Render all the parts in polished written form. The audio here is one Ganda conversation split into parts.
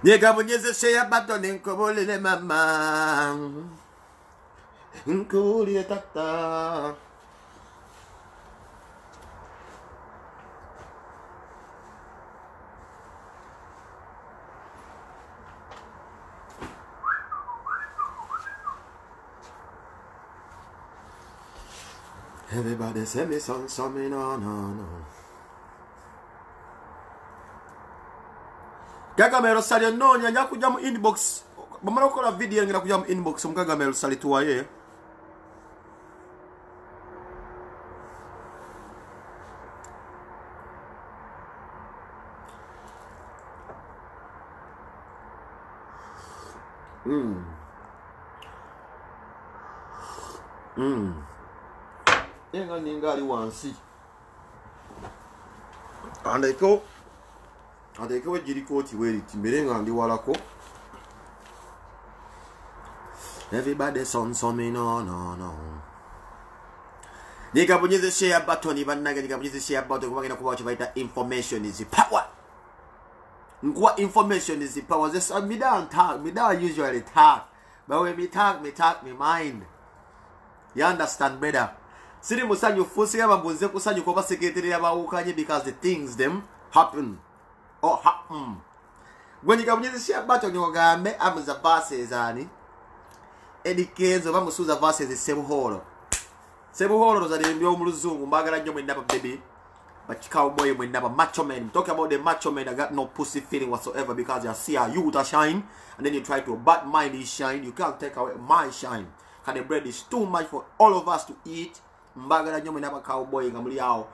Nigga bonyeze share button nkobolele mama. Nkuli tata. Everybody send me some no. Gagamero sali nonya njya kujya mu inbox. Bamara gukora video ngira kujya mu inbox mu Gagamero sali tuwaye. Yenga ningali wansi. Andeko wejirikoti weriti mberenga ndi walako. Everybody some no. Nika bonyeze share button banage nika bonyeze share button kubagenda kuba chibaita information is power. Ngwa information is power. This me don't usually talk. But when me talk me mind. You understand better? Siri musanyu fusi abambunze kusanyu kwa secretary yabawukanye because the things them happen. Oh, when you come to share button, you gambe, I'm the verses, Annie. Any case of Amusuza verses is same horror. Same horrors are the Yomuzum, Margaret, you may never baby. But cowboy will never macho men. Talk about the macho men, I got no pussy feeling whatsoever because you see how you to shine and then you try to bat mine is shine. You can't take away my shine. Because the bread is too much for all of us to eat. Margaret, you may never cowboy, and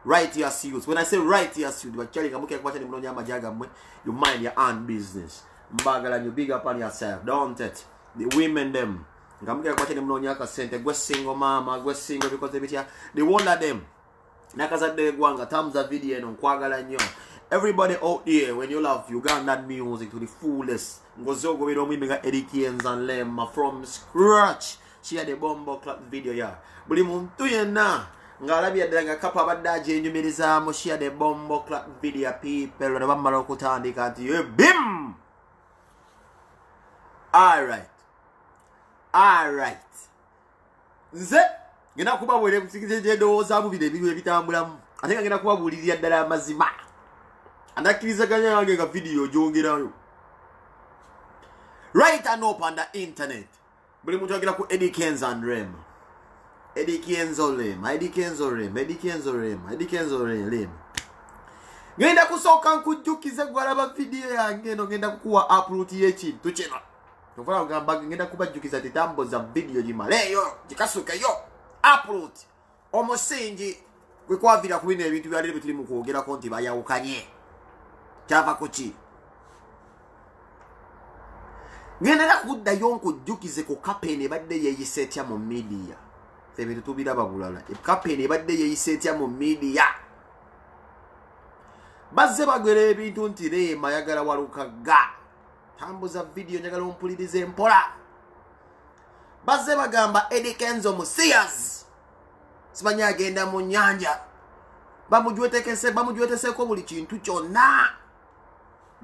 right here, suits. When I say right here, suits, but telling you mind your own business. Mbagala, you big up on yourself, don't it? The women, them. Go single mama, go single because they wonder them. Nakaza de Guanga, Tamza video, and Quagala. Everybody out there, when you love Ugandan music to the fullest, Gozogo, we don't make Eddie Kians and Lem from scratch. She had a bombo club video, yeah. But you na. Ngalabi adanga kapa badaje nyumiriza mo share the bombo clap video people na bamara kutandika ati bim. Alright. Nze ngina kubabwere kusikize do zabu bide biwe bitambula. Atenga ngina kubabulizia ddala mazima. Andakiriza ganya yange ga video jongerayo. Right and up on the internet. Buli muntu agira ku Eddie Kenzo and Rem. Eddie Kenzo Rem. Ngenda kusoka nkujukize gwalaba video yange no ngenda kuwa upload yekintu kino. Nofala ngamba ngenda kubajukiza titambo za video jimaleyo jikasuka yo upload. Omusingi gwe kwavira kubina ebintu byalire bituli mu kwogera konti bayawukanye. Kyava kuki. Ngenda kudda yonko jukize ko kapene badde yeyisetya mu media. Ebintu tubiraba bulala. Kapene badde yeyisetya mu media. Bazze bagere ebintu nti Rema yagala walukaga. Tambuza video njagala ompulirize mpola. Bazze bagamba Eddie Kenzo Musias. Simanya agenda mu nyanja. Bamujwetese ko buli kintu kyonna.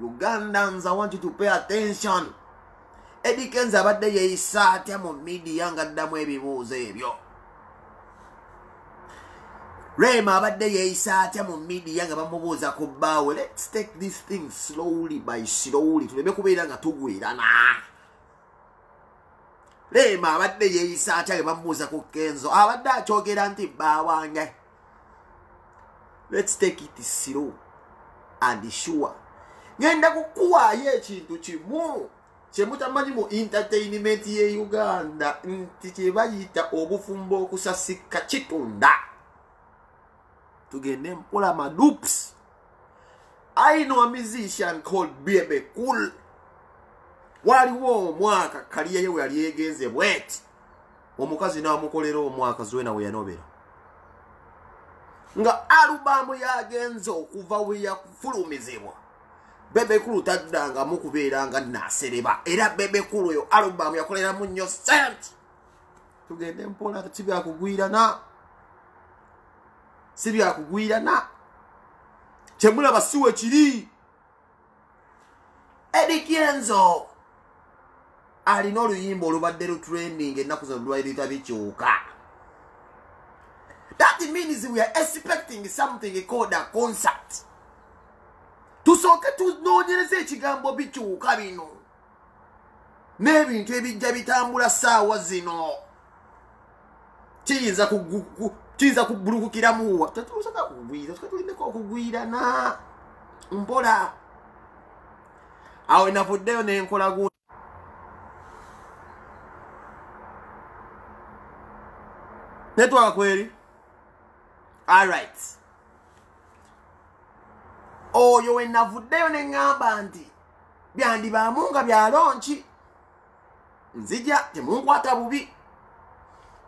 Ugandans, I want you to pay attention. Eddie Kenzo abadde yeyisatya mu media ngaddamu ebibuuzo ebyo. Rema abadde yeyisatya mu media nga bamubuuza ku bbaawe. Let's take this thing slowly by slowly. Tuleme kubeera nga tugwirana. Rema abadde yeyisatya nga bamubuuza ku Kenzo. Abadde akyogera nti bbaawange. Let's take it slow and sure. Ngenda kukuwaayo ekintu kimu. Kyemutamanyi mu entertainment ye Uganda nti kyebayita obufumbo okusasika kitunda. Tugende mpola madoops. I know a musician called Baby Cool. Waliwo omwaka kaliya ye yali yegenze bweti. Omukazi n'amukolera omwaka Zwena we yanobera. nga alubamu yagenza okuva we yafulumizibwa Bebe Kulu taddanga mukubeeranga nasereba era Bebe Kulu yo alubamu yakoleramu nnyo sente tugende mpola tibyakugwirana sibyakugwirana kyemulaba siwe kiri Eddie Kenzo alina oluyimba olubadde lutrending ennaku zino lwalita bikyuka. That means we are expecting something called a concert. Tusooke tunoonyereza ekigambo bikyuka bino n'ebintu ebijja bitambula ssaawa zino kiyinza kubulukukiramuwa tetusoka kugwira tulindeko okugwirana mpola awo navuddeyo n'enkola gu netwaka kweri alright oyo we navuddeyo ne ŋŋamba nti byandibaamu nga byalonki nzija temunkwata bubi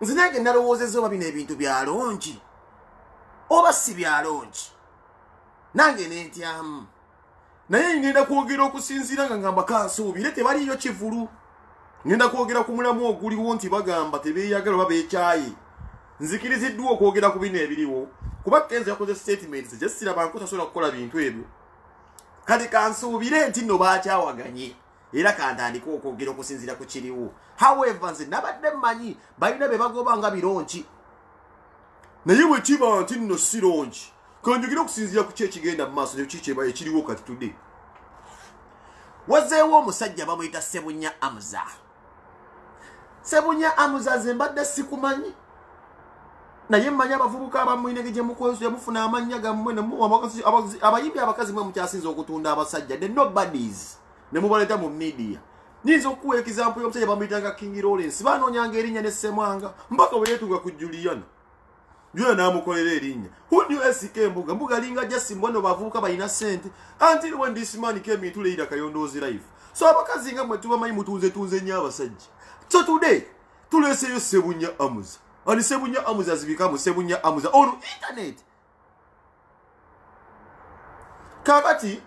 nze nange nalowoozezza oba bino ebintu byalonki oba si byalonki nange nentyamu naye ngenda kwogera okusinziira nga ngamba kansuubire tebaliyo kivulu ngenda kwogera ku mulamu oguliwo nti bagamba tebeeyagala oba beekyaye nzikiriziddwa okwogera ku bino ebiriwo kuba Kenzo yakoze statements gye sirabanko tasobola kukola bintu ebyo kati kansuubire nti nno baakyawaganye era kantandika okwogera okusinziira ku kiriwo however nze nabadde mmanyi balina be bagoba nga bironki naye bwe kiba nti nno si ronki kanjogera okusinziira ku kyekigenda mu maaso nekikeba ekiriwo kati tudde wazeewo omusajja bamuyita Sebunya Amuza Sebunya Amuza ze mbadde sikumanyi naye mmanyi abavubuka abamwinege gye mukwezo yamufuna amannya gammwe abayimbi abakazi mwe mukyasinza okutunda abasajja the nobodies ne mubaleeta mu media nyinza okuwa example y'omusajja bamuyitanga King Lawrence banoonyanga erinnya ne Ssemwanga mpaka bwe yeetuuka ku Juliana n'amukolera erinnya who knew SK Mbuga linga just mbono bavubuka balina ssente until when this man came into Leila Kayondo's life so abakazi nga mwe tubamanyi mutunze nnyo abasajja so today tuleeseyo Sebunya Amuza and Sebunya Amuza has become Sebunya Amuza on internet kakati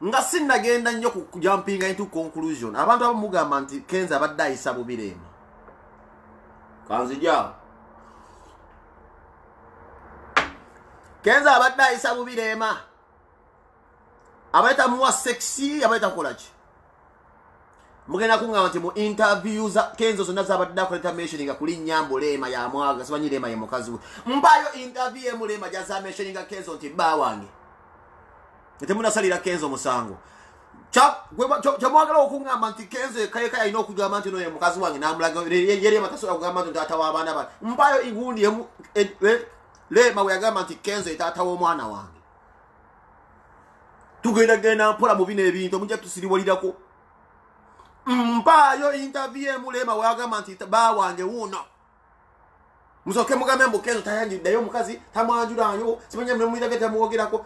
nga sinnagenda nnyo kujumpinga into conclusion abantu abamugamba nti Kenzo abadde ayisa bubirema kanzija Kenzo abadde ayisa bubirema abaita muwa sexy abaita kolaki mugenda kungamba nti mu interviews Kenzo zonna zabadde akoleta mentioning kuli Nyambo Lema ya mwaga sibanyi Lema ye mukazi we mpayo interview ye Mulema jaza mentioning Kenzo nti ba wange temuna salira Kenzo musango kyamwagala okungamba nti Kenzo ekayeka yalina okugamba nti noye mukazi wange namulaga Lema tasobola kugamba nti taata w'abaana bane mpayo igundi Lema we yagamba nti Kenzo ye taata w'omwana wange tugenda mpola mu bino ebintu mujja tusiriwalirako mpayo interview Mulema we yagamba nti ba wange wuno musoke mugambe mbu Kenzo tayanjuddayo omukazi tamwanjulayo simanya muyitake tamwogerako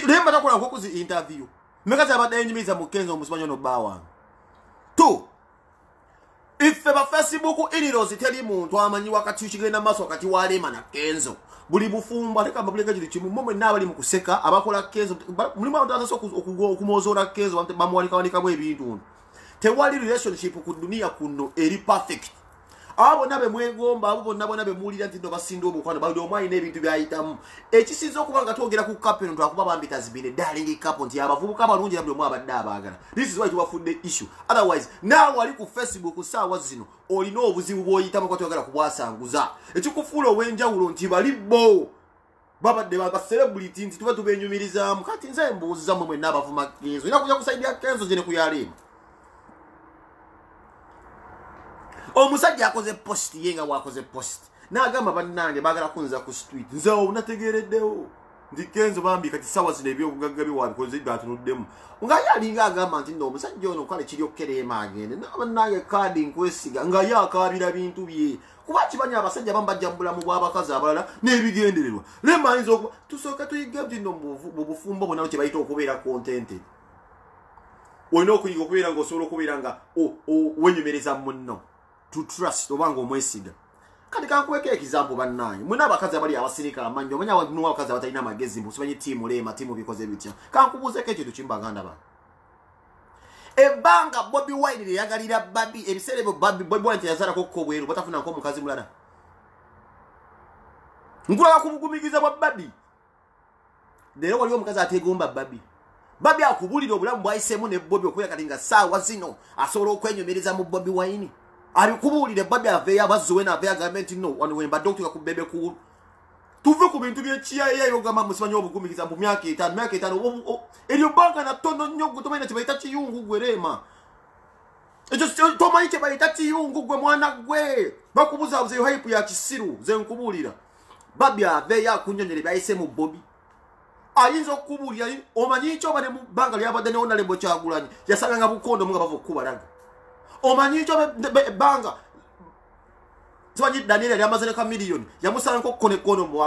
Lema takola nkokuzi interview mekazi abadde enyumiriza mu Kenzo omusimanyi ono bba wange tu ife ba Facebook ilirozi teri muntu amanyi wakati kigenda maaso wakati wa Lema na Kenzo buli bufumba leka mabuleka kiri kimu momwe n'abali mu kuseka abakola Kenzo mulimu abantu okumozora Kenzo bamuwanika bwe ebintu tewali relationship ku dunia kuno eri perfect abo nabe mwegomba abo bonna be mulira nti ndo basinda omukwano bali omwayi n'ebintu byayitamu ekisinza okuba nga twogera ku couple ndo akuba bambita zibine darling couple nti abavubuka balungi nabyo mwa abadde abagala this is why tubafudde issue otherwise nawe wali ku Facebook saawa zino olina obuzibu bw'oyitamu kwa twogera kubwasanguza ekikufuula ow'enjawulo nti bali bo babadde ba celebrity nti tuba tubenyumirizaamu kati nze mbuuziza mwe mwenna abavuma Kenzo ina kuja kusaidia Kenzo zine kuyalema omusajja akoze post yenga wakoze post n'agamba bannange bagala kunza ku street nze unategereddewo ndi Kenzo bambi kati sawa zino ebyobugagga biwabikoze byatunuddemu nga yalinga agamba nti nno omusajja ono kale kiri okkereema agende nabannange kaadi nkwesiga nga yaakaabira bintu bye kuba kibanya abasajja bambajja mu bulamu bw'abakazi abalala n'ebigendererwa Lema ayinza okuba tusooke tuyige nti nno mu bufumbo bonna kye bayita okubeera contented olina okuyiga okubeera ng'osobola okubeera nga wenyumereza munno to trust obanga omwesiga kati kankuweka ekizambo bannange mwina abakazi abali abasirika amanyi omanya nuwa abakazi abatalina amagezi musimanyi tiimu leema tiimu bikoze bitya kankubuuzeko ekintu kimbaganda ba ebbanga Bobi Wine lyeyagalira Babi ebiseera ebyo Bobi Wine teyazaalako kkobweru batafuna nko omukazi mulala nkulaga kumugumigiza bwa Babi leero waliwo omukazi ateegomba Babi akubulira obulamu bwayisemu ne Bobi okubeera kati nga saawa zino asobola okwenyomereza mu Bobi Wine abikubulire Babi aveeyo abazzuwe n'aveeyo agamba nti no wano wembadde okutuuka ku bbebe kulu tuve ku bintu by'ekiyayeya yogamba musimanyi obugumikiza mu myaka etaano eryo bbanga natono nnyo gwe tomanyi kye bayita kiyungu gwe Leema ekyo tomanyi kye bayita kiyungu gwe mwana gwe bakubuzaabuza eyo hype ya kisiru ze nkubulira Babi aveeyo akunyonyera ebyayise mu Bobi ayinza okukubulira omanyi kyo bane mu bbanga lyabadde ne Honorable Kyagulanyi yasanganga bukondo nga bava okukubalaga omanyi kyo ebbanga simanyi Daniel yali amaze ne ka miliyoni yamusanga kone kono mu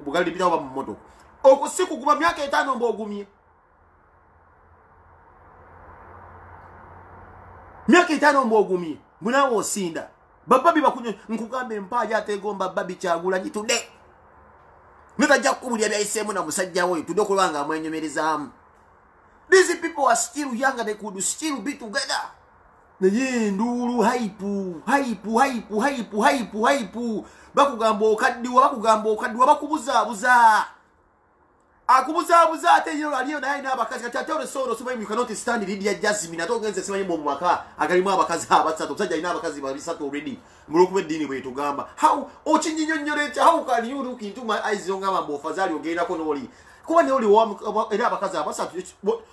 bugali bitawo ba mu moto okusiku kuba myaka etaano mbogumye myaka etaano mbogumye munawo osinda Babi bakunyo nkugambe empaaja ateegomba Babi Kyagulanyi tudde nitajja kukubulya byayisemu na musajja we tudde okulanga amwenyomerezaamu. These people are still young and they could still be together. Naye ndulu hype bakugamba okaddiwa bakubuzaabuza akubuzaabuza ate yo aliyo naye n'abakazi kati ate olesoro simanyi you cannot stand Lydia Jasmine ate ogenze simanyi mu maka agalimu abakazi abasatu omusajja alina abakazi babisatu already mulwokuba eddiini bwe tugamba how okinyinyonnyolekya how can you look into my eyes ngamba mbofazaali ogendako n'oli kuba ne oli era abakazi abasatu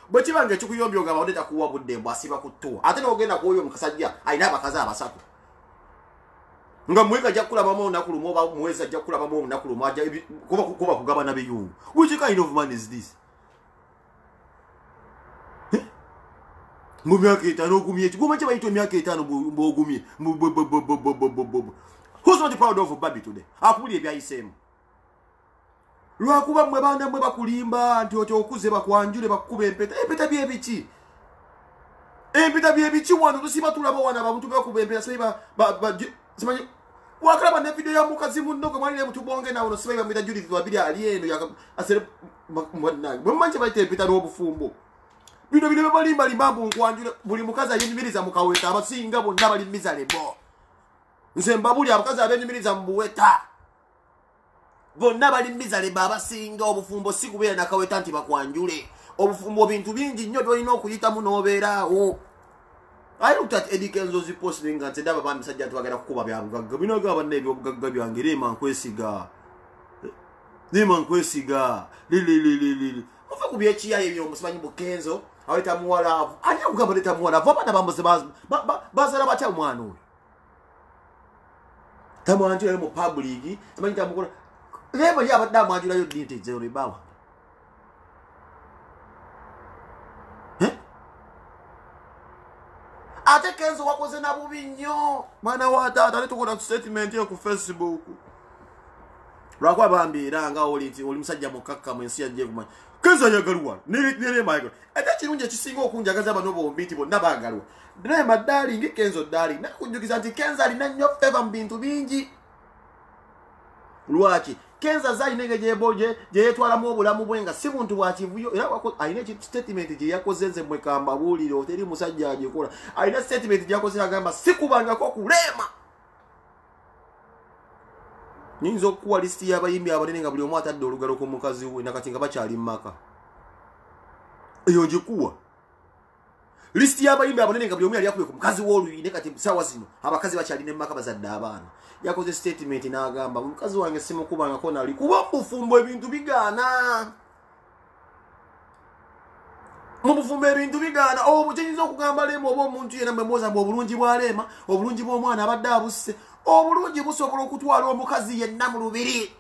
bwe kibanga ekikuyombya ogamba odeta kuwa budde mbw asiba ku ttuwa ate n'ogenda kuoyo omusajja alina abakazi abasatu nga mweka ajja kulabamu olunaku lumu oba muwezi ajja kulabamu olunaku lumu kuba kugabana biyungu. Which kind of man is this? Mu myaka etaano ogumye eki guma kye bayita emyaka etaano bw'ogumye. Who's not proud of Babi today? Akubulya ebyayiseemu lwakuba mmwe baana mmwe bakulimba nti otyo okuze bakwanjule bakukuba empeta empeta byebiki empeta byebiki wano tusiba tulaba wana abantu bakuba empeta simanyi wakalaba ne video ya mukazi munno gwe mwalire mutubonge nawo no sibaye bamita Judith wabiri ali eno asere mwanange bwemanje bayite empeta n'obufumbo bino balimba limbambu nkwanjule buli mukazi ayenyumiriza mukaweta abasinga bonna balimbiza lebo nze mbabuli abakazi abenyumiriza mu buweta bonna balimbiza lebo abasinga obufumbo si kubeera nakaweta nti bakwanjule obufumbo bintu bingi nnyo byolina okuyitamu n'obeeraawo. I looked at Eddie Kenzo's posting and said, I'm said that we're going to Kuba. We know about Navy of Gabi and Reman Quesiga. Reman Quesiga. Lili. Of could be a chia, you must find Kenzo. I tell more of. I know about it more of what about the buzz, but Bazarabacha one. Taman to him public. I mean, never have that much you did it, Zeri Bow. Ate Kenzo wakoze na bubi nnyo mwana wa taata ale tukola statement yo ku Facebook lwakwa bambiira nga oli musajja mukakka mu nsi yajje kumanya Kenzo yagalwa nere Michael ate kirungi ekisinga okunjagaza bano bombi nti bonna baagalwa Drema darling Kenzo darling nakunjukiza nti Kenzo alina nnyo favor mu bintu bingi lwaki Kenzo zayinenge jeboje yetwalamu obulamu bwenga si buntu bwakivuyo era ayina statement gye yakoze nze mwekamba bulire oteri musajja agikola ayina statement gye yakoze agamba sikubangako kulema ninzo okuwa listi y'abayimbi abanene nga buli omu atadde olugalo ku mukazi we nakati nga bakyali mmaka eyo ngikuwa listi y'abayimbi abanene nga buli omu yali akubye ku mukazi w'oluyine kati sawa zino abakazi bakyalina emmaka bazadde abaana yakoze statement n'agamba mukazi wange simukubangako nali kuba mufumbo ebintu bigaana mu bufumbo ebintu bigaana obukiyinza okugamba Leema oba omuntu yena mwemoza mbu obulungi bwa Leema obulungi bw'omwana abadde abusse obulungi busobola okutwala omukazi yenna mu lubiri.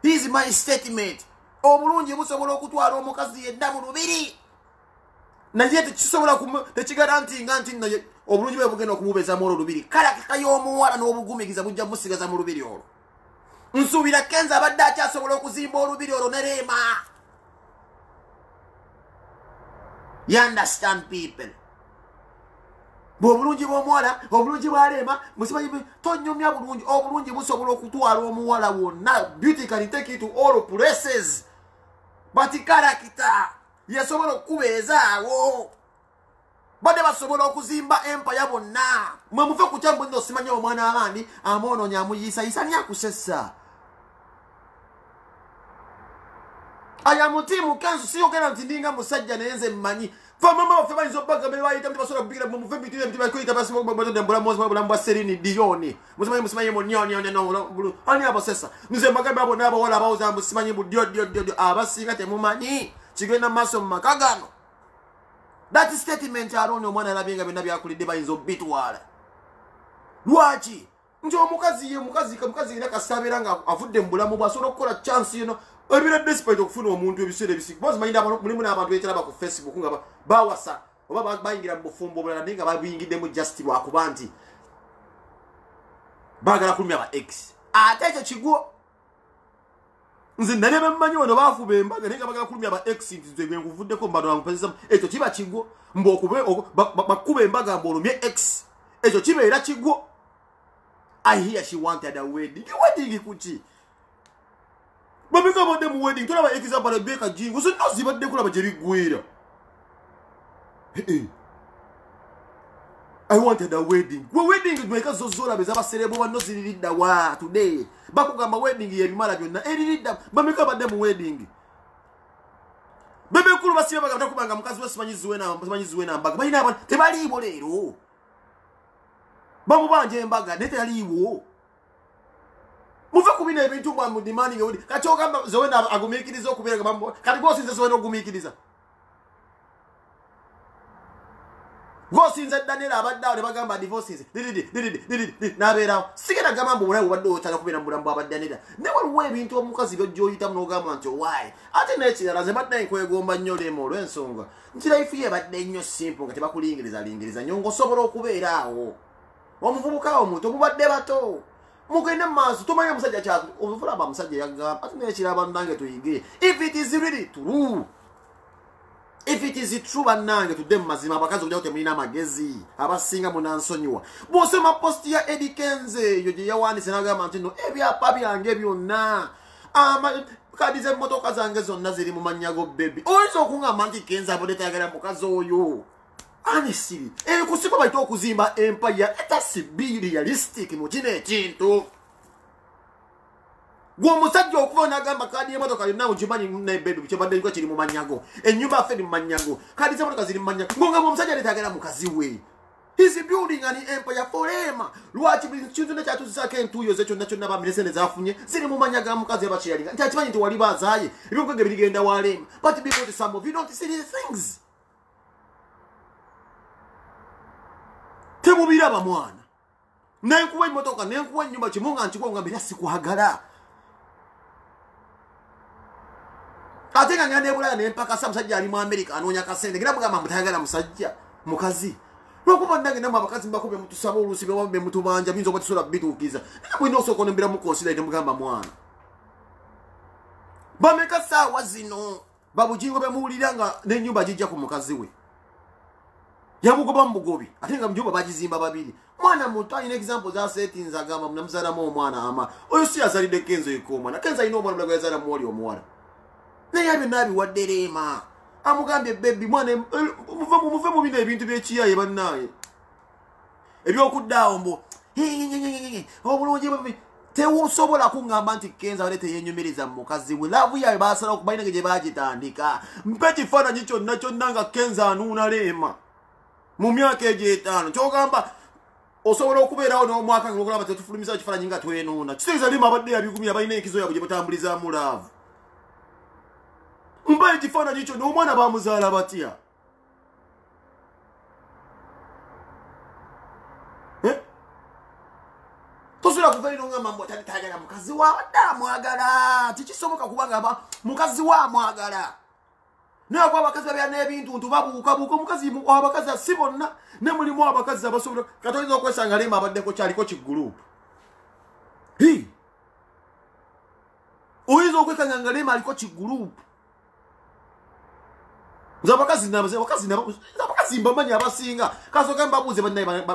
This is my statement. Obulungi busobola okutwala omukazi yenna mu lubiri naye tekisobola tekigarantinga nti naye obulungi bwe bugenda okumubeezamu olwo lubiri kalakika y'omuwala n'obugumikiza bujja musigaza mu lubiri olwo. Nsuubira Kenzo abadde akyasobola okuzimba olubiri olwo ne Leema. You understand people? Bw'obulungi bw'omuwala obulungi bw'aleema musimanyi tonyumya bulungi obulungi busobola okutwala omuwala wonna. Beauty can take you to all places but character yasobola okubeezaawo. Bade basobola okuzimba empire bonna mwe muve ku kyambu nno simanya omwana abandi amwononya amuyisa isani akusessa. Aya mutimu kanzu siyogera nti ndinga musajja nenze mmanyi fa mama wafe bayinza obbaga mbere bayita mti basobola kubigira mu muve bitire mti bakuyita basi mbula mozi mbula mbwa Serini Dion musimanyi munyoni no ani abosessa nize magambo abo nabo wala abawuza musimanyi budio abasinga temumanyi kigenda maso mu makagano. That statement alone omwana alabinga bina byakulidde bayinza obitwala. Lwaki nti omukazi ina kasabira nga avudde mu bulamu bwasobola okukola chance ebira despite okufuna omuntu ebiseera ebisiku bozi mayinda mulimu n'abantu ekiraba ku Facebook nga bawasa oba bayingira mu bufumbo bulala naye nga babuyingiddemu just lwakuba nti baagala kulumya aba x ate ekyo kigwo. Nze nane bammanyi wano baafuba embaga naye nga bagala kulumya aba x nti nze nkuvuddeko mbano bampezesa ekyo kiba kigwo bakuba embaga mbolumye x ekyo kibeera kigwo. I hear she wanted a wedding kuki babika bade mu wedding tulaba example beka jingo so nozi bade kulaba jeri gwera. I wanted a wedding. Wedding mweka zozola beza baserebo banozi lilida wa today bakugamba wedding ye bimala byonna elilida babika bade mu wedding bebe kulu basibe bagata kubanga mukazi wasimanyiziwe na mbaga bayina abantu tebaliibo leero bamubanje embaga netaliiwo muve kubina ebintu bwa mudimani ngodi kati ogamba zowena agumikiriza okubeera gambo kati gosinze zowena ogumikiriza gosinze Daniel abaddawo ne bagamba divorces nabeerawo sigenda gambo bulayi obadde otala kubeera mulambo abaddanira ne waliwo ebintu omukazi byojjoyita munogamba nti why ate nekirala ze badde nkwegomba nnyo leemo olw'ensonga nti life ye badde nnyo simple nga tebakulingiriza nyongo osobola okubeeraawo omuvubuka omuto mubadde bato mugenda maaso tomanya musajja kyatu obuvulaba musajja yagamba ate nekiraba nange tuyige if it is really true if it is true bannange tudde mu mazima abakazi olyawo temulina amagezi abasinga munansonyiwa bw'osoma posti ya Eddie Kenze eyo gye yawandiise n'agamba nti no ebyapa byange byonna kadi z'emmotoka zange zonna ziri mu mannya go bebi oyinza okuŋŋamba nti Kenze abadde tayagala mukazi oyo honestly kusiko bayita okuzimba empire etasi be realistic mu kino ekintu gwomusajja okuva n'agamba kadi y'emmotoka yonna mukimanyi nebbedu kyebadde kiri mu manyago ennyumba affe eri mu manyago kadi z'emmotoka ziri mu manyago ng'ongamba omusajja netagala mukazi we he's building an empire forever. Lwaki buli kintu nekyatuzisaako entuuyo ze kyonna bamirese ne zafunye ziri mu manya ga mukazi abakiyalinga nti akimanyi nti wali bazaaye ebyokwege birigenda waleema but because some of you don't see these things. Temubiraba mwana nenkuwa emmotoka nenkuwa ennyumba kimu nga nkikuwa mbira sikwagala ate nga ngenda ebulaya nempakasa musajja ali mu America anoonya kasente gira mugamba mutayagala musajja mukazi lwokuba nange namwe abakazi mbakube mutusaba oluusi be mutubanja biyinza okuba tusobola bituukiza naye mulina osooka onembera mukonsida temugamba mwana bameka saawa zino babujingo bemuwulira nga n'ennyumba gijja ku mukazi we yamugoba mubugobi ate nga mujumba bagizimba babiri mwana muto alina example za settings agamba munamuzaalamu omwana ama oyo si yazalidde Kenzo yekoomwana Kenzo alina omwana bulaga yazaala muwali omuwala naye abyo wadde leema amugambye bebi mwana muve mu bino ebintu by'ekiyaye bannaaye ebyokuddaawo mbo obulungi tewusobola kuŋŋamba nti Kenzo abadde teyenyumiriza mu mukazi we laavu yaabwe baasala okubalina gye baagitandika mpe kifaananyi kyonna nga Kenzo anuuna leema mu myaka egy'etaano kyogamba osobola okubeerawo n'omwaka ng'okulaba tetufulumisa ekifaananyi nga twenuuna kitegeeza limu abadde yabigumya balina enkizo yaabwe gye batambulizaamu laavu mba ekifaananyi kyo n'omwana baamuzaala batya tosobola kuva ino ngamba mbu atalitayagala mukazi waabadde amwagala tikisoboka kubanga mukazi wa amwagala naye kuba abakazi babeera n'ebintu nti babuukabuuka omukazi abakazi si bonna ne mulimu abakazi abasobola katoyinza okwesanga lemba abaddeko kyaliko kigurupu oyinza okwekanga nga lemba aliko kigurupu abakazi abakazi mbamanya abasinga kasoka mbabuze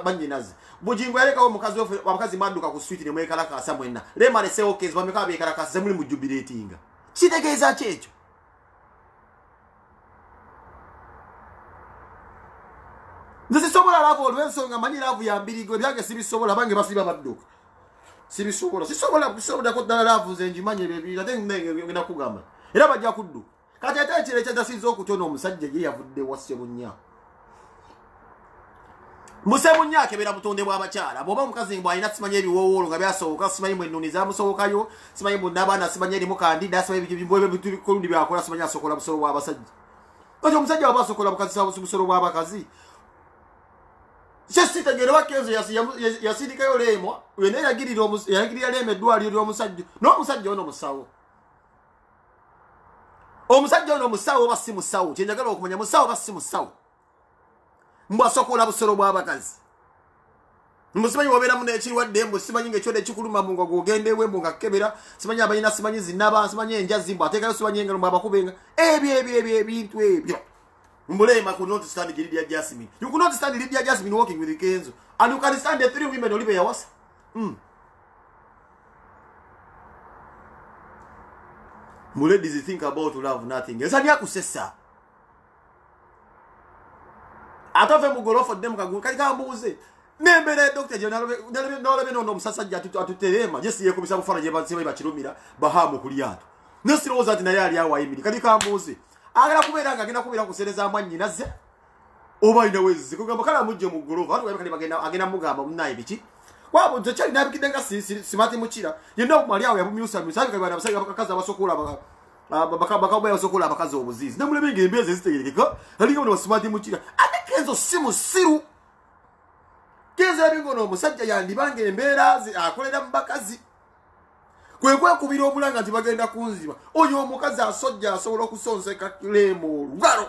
banyinazi bujingo yarekawo mukazi ofe abakazi maduka ku street ne mwekala kasa mwenna lema ne se okay bameka bekala kasa muri mu jubilatinga kitegeza kyecho nze sobola lavo olwensonga manyi lavo ya mbirigo byange sibisobola bange basiba badduka sisobola ko dala lavo ze njimanye bebi ate ngenda kugamba era bajja kudduka kati ate kire kyadasinza okutona omusajja ye yavudde wasse bunya musemunya kebera butonde bwa bakyala boba omukazi mbwa ina simanye ebiwowolo nga byasoboka simanye mwenuni za musobokayo simanye munabana simanye eri mukandida simanye bibwe bitulundi byakola simanye asokola busolo bwa basajja ojo omusajja waba asokola bukazi sabu busolo bwa bakazi Just tegere wakenzo yasindika yo lemo wene yagirira leme dwali yo omusajja no omusajja ono musawo omusajja ono musawo basi musawo kyenjagala okumanya musawo basi musawo mbwa sokola busolo bwa bakazi musimanyi wabera mu nekirwadde mbu simanyi ng'ekyode kikuluma mu ngo gogendewe mbu ngakebera simanyi abayina simanyi zinaba simanyi enjazi mbu atekayo simanyi engalo mbu abakubenga ebyo ebintu ebyo Mbulema could not stand Lydia Jasmine. You could not stand Lydia Jasmine walking with the Kenzo. And you can stand the 3 women Olivia was. Ladies think about love nothing. Yes, I kusesa. Atove mugolo for them kaga mbuze. Nembere Dr. General no musasajja atutelema. Just ye kubisa kufana je basebe bakirumira bahamu kuliyato. Nesiroza ati na yali yawa imiri. Kadi kambuze. Agala kuberanga agenda kubira kusereza amanyi naze oba ina wezi kugamba kala mujje mu gorofa atu kali bagenda agenda mugamba munayi biki wabo nze cyali nabikidenga simati mukira yenda kumali awo yabumyusa misabi kali bana basaka bakaza basokola bakaba basokola bakaza obuzizi namule binge mbeze zitegereka ali ngono simati mukira ate Kenzo simu siru Kenzo bingo no musajja yandi bange embera akolera mbakazi Kwekwe kubira omulanga nti bagenda kunziba. Oyo omukazi asojja asobola okusonseka lemo lugalo.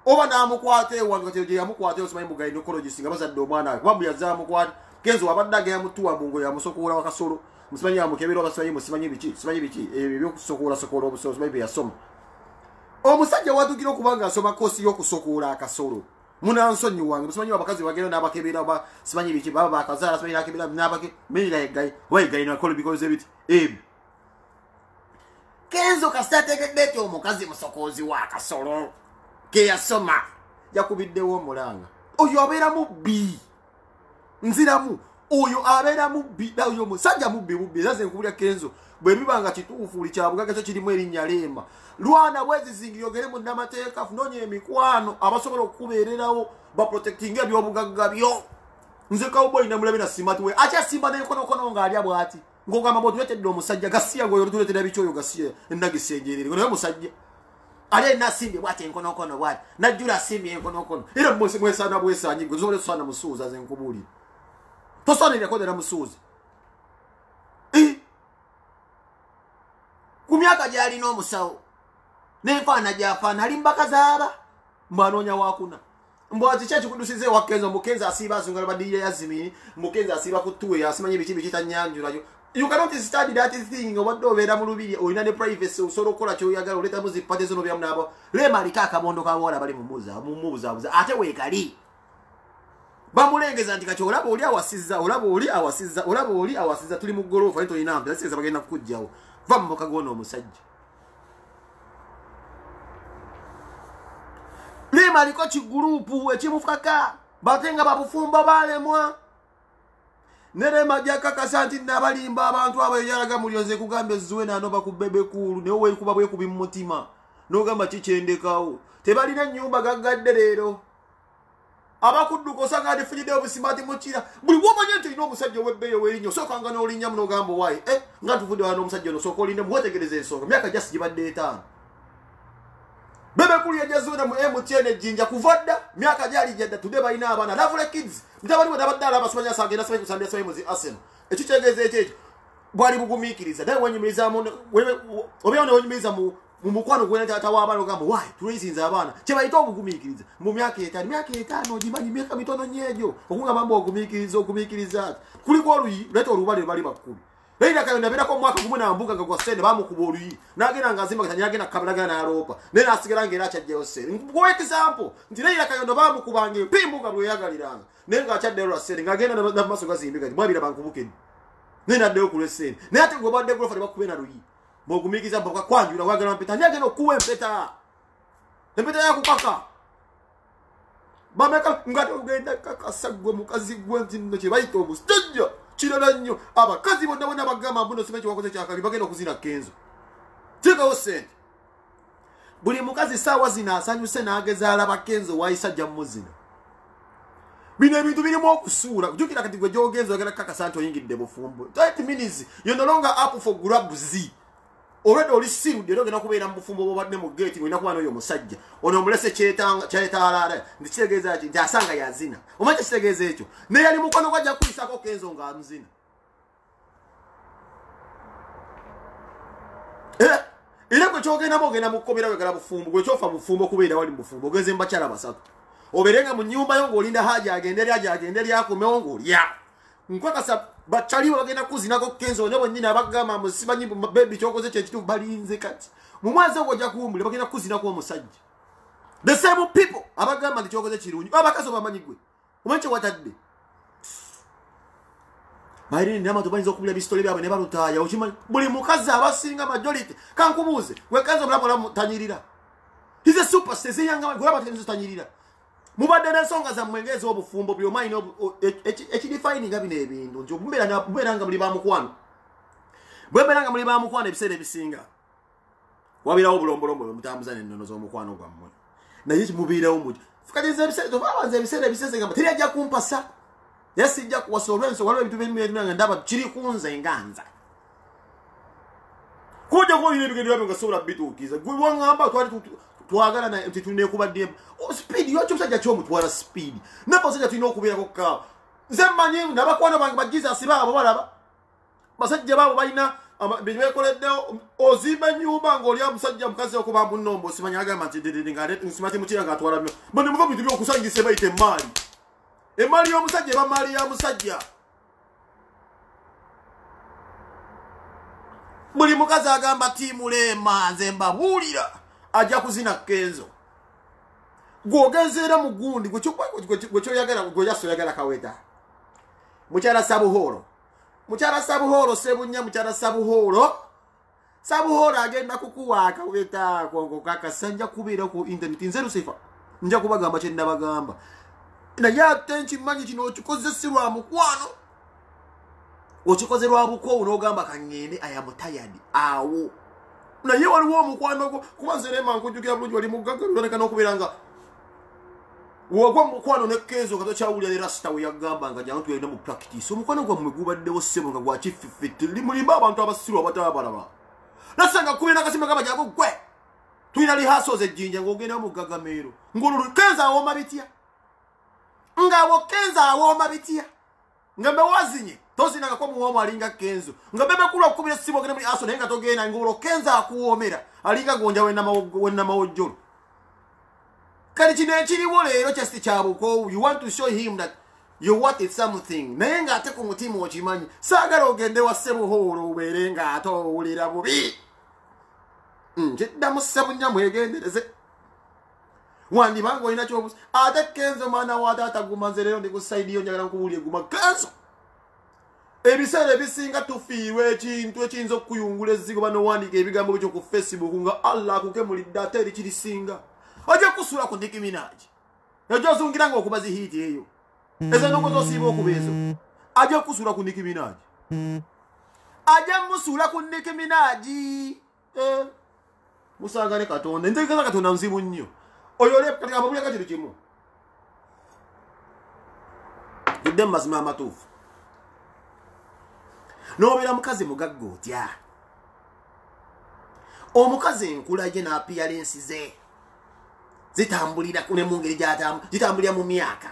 Oba namukwate wange kyeje yamukwate osimanyi mu gynecology nga bazadde omwana we. Wambu yazaamu kwate. Kenzo wabaddaga yamutuwa mungo yamusokola wakasolo. Musimanyi amukebera abasimanyi musimanyi biki. Simanyi biki. Ebyo kusokola sokola obusozo simanyi yasoma. Omusajja wadukira okubanga asoma kosi y'okusokola akasolo. Munansonyi wange musimanyi abakazi bagenda n'abakebera oba simanyi biki baba bakazala simanyi nakebera n'abake mira egai why egai na call because ebiti Kenzo kasategedde omukazi musokozi wa kasolo ke yasoma yakubiddewo omulanga oyo abeera mubbi nziramu oyo abeera mubbi da oyo musajja mubbi zaze nkubulya Kenzo bwe bibanga kituufu uli kyabugaga kyo kirimu erinnya lema Lwana bwezi zingiyogere mu namateeka funonye emikwano abasobola okubeererawo ba protecting ebyobugagga byo nze cowboy namulabe na simati we acha simba n'enkonokono ng'alya bwati ngogamba bo tuletedde omusajja gasiya ngoyo tuletedde bichoyo gasiya ennagisenjerere ngoyo musajja ale nasimbe bwati enkonokono bwati najjula simbe enkonokono era mwesana bwesanyi gozole sana musuuza ze nkubuli tosana ile kodera musuuza kumyaka jali no musawo nefana jafana limbaka zaaba mbanonya wakuna mbwazi chachi kudusize wakenzo mukenza asiba zungala badiye yazimi mukenza asiba kutuwe yasimanye bichi bichitanyanjura yo you cannot study that thing obaddo bera mu lubiri oyina ne privacy usoro kola kyo yagala oleta muzipate zono bya munabo lema likaka bondo kabola bali mumubuza ate wekali bamulengeza nti kati olabo oli awasiza tuli mu gorofa ento inambe aseza bagenda kujjawo vammo kagona omusajja lema liko kigurupu ekimufaka batenga babufumba balemwa Nerema jaka kasanti nabalimba abantu abo yaraga mulyoze kugambe zuwe na noba kubebe kulu ne owe kuba bwe kubi mutima no gamba kichendekawo tebalina nyumba gaggadde lero abakudduko sanga adi fujide obusimati mukira buli womanye nti ino omusajja webbeyo werinyo soka nga n'olinya muno gambo wayi nga tuvudde wano omusajja no soka olinde muwetegereza ensonga myaka jasi gibadde 5 bebe kuli yajazuuna mu MTN ejjinja kuvodda myaka gyali jadda tudde balina abaana Lovely Kids mtabali we nabaddala abasomanya sagenda sabayi kusambya sabayi muzi Arsenal ekitegeeza ekyo bwali bugumiikiriza naye wenyumiriza wewe obyone wenyumiriza mu mukwano gwe tata w'abaana ogamba wayi tulizinza abaana kye bayita obugumiikiriza mu myaka 5 ogimanyi myaka mitono nnyo egyo okungamba mbu ogumiikiriza kuliko oluyi leeta olubale bali bakkumi Leila Kayonda bera ko mwaka gumwe na mbuga ngwa sene bamukuba oluyi nagenda ngazimba katanya agenda kabalaga na Europa nena asigala ngera kyajje sene ngo example nti Leila Kayonda bamukubange pimbuga bwe yagaliranga nenga kyadde lwa sene ngagenda na maso gazimbika mwabira bankubuke nena dde okule sene nate gwe badde golofa bakubena luyi mogumikiza mboka kwanjula wagala mpeta nyagenda okuwa empeta ya kupaka bameka ngate ugenda kakasagwe mukazi gwe ntinno kye bayita obustajja kirala nnyo abakazi bonna bonna bagamba mbuno simenyi wakoze kyakali bagenda okuzina Kenzo tekawo sente buli mukazi saawa zina asanyuse n'agezaala bakenzo waayisajja muzina bino ebintu birimu okusuula jukira kati gwe gyogenza ogenda kakasa nti oyingidde bufumbo 30 minutes you're no longer up for grabs already oli sirudde ogenda kubeera mu bufumbo bwobadde mu gate ng'olina kuba n'oyo omusajja ono omulese kyetaalaala nti kitegeeza ki nti asanga yazina omanyi kitegeeza ekyo naye ali mukono gwajja kuyisako Kenzo ng'amuzina era gwe kyogendamu ogenda mu kkomera wegala bufumbo gwe kyofa bufumbo kubeera wali mu bufumbo ogenze mu bakyala basatu obeerenga mu nnyumba yo ng'olinda haja agende lyakumewo ng'olya nkwakasa bachaliwo bagenda kuzinako Kenzo ne bonyina abagamba musibanyi baby kyokoze kyekitu balinze kati mu mwezi ogwo kuwumbule bagenda kuzinako omusajja the same people abagamba nti kyokoze kirungi abakazi bamanyigwe omanyi watadde bayiri ndama tubaniza okubula bistole byabwe ne balutaaya okimanyi buli mukazi abasinga majority kankubuuze we Kenzo mulamu tanyirira he's a superstar ziyanga gwe abatenzo tanyirira mubadde n'ensonga za mwengezi obufumbo byomanyi ekidefininga bino ebintu nti mubeeranga muli bamukwano bwebeeranga muli bamukwano ebiseera ebisinga wabirawo bulombolombo mutambuza n'ennono z'omukwano gwammwe naye kimubiirawo muti fukatiza ebiseera ebisesengamba teri ajja kumpasa naye sijja kuwasa olwenso waliwo ebintu byenanga ndaba kiri kunze nganza kujja kuolina ebigendo byabyo nga sobola bituukiza gwe waŋŋamba twali twagala na nti tulina ekubadde speed yocho musajja kyomutwala speed naposajja tulina okubeerako kaawa nze mmanyi nabakwano bange ba Jesus baabo balaba basajja baabo balina bekoleddewo ozimba ennyumba ng'oli omusajja mukazi okuba munnombo osimanyi agamba nti nsimati mukira ng'atwala bane muva bintu byokusangisa bayita emaali y'omusajja eba maali ya musajja buli mukazi agamba tiimulema nze mbabuulira ajja kuzina Kenzo gwogezeera mu gundi gwekyoyagala gweyasoyagala kaweta mukyala sabuhoro sebunya mukyala sabuhoro agenda kukuwa akaweta kokakasa nja kubeera ku internet nze Lucifer nja kubagamba kye nabagamba naye ate nkimanyi kino okikoze si lwa mukwano okikoze lwa bukowu n'ogamba kaŋŋende ayamutayadi awo naye waliwo omukwano gwo kuba nze nema nkujjukira bulungi wali mugagga lulabika n'okubeera nga wagwa mukwano ne Kenzo nga tokyawulira ne rasita we yagambanga jangu tuyalina mu practice omukwano gwammwe gubaddewo ssebo nga gwa kififiti mulimba abantu abasirwa abatabalaba nasanga kubeera nakasima gamba jangu gwe tulina lihasoze ejjinja ng'ogenda mugagameero ng'olulu Kenzo awooma bitya ng'awo Kenzo awooma bitya nga mbe wazinye tozinanga kwa muwomo alinga Kenzo nga bebe kula okubira sibo gene muri aso naye nga togenda ng'olwo Kenzo akuwoomera alinga gonja wenna mawojjolo kali kino ekiriwo leero kyasi kyabuko you want to show him that you wanted something naye ng'ate ku mutima okimanyi saagala ogende wa Sebuhoro obeere ng'ate owulira bubi nkiddamu Sebunya mwegendereze wandibanga olina kyobusa ate Kenzo mwana wa taata gumanze leero ndi ku saidi yo njagala nkubuulire guma Kenzo ebiseera ebisinga tufiirwa ekintu ekiyinza okukuyungula ezzigo banowandiika ebigambo bikyo ku Facebook nga Allah akukemulidde ate eri kirisinga ojja kusuula ku Nicki Minaj ojja ozungira nga okuba zihiiti eyo ezo ndongozi osiiba okuba ezo ajja kusuula ku Nicki Minaj ajja musuula ku Nicki Minaj musangane Katonda ntegeeza Katonda nzibu nnyo oyo kati amabulya kati kimu tudde mu mazima amatuufu n'obeera mukazi mugagga otya omukazi enkula gye n'apiyalensi ze zitambulira ne mu ngeri gitambulira mu myaka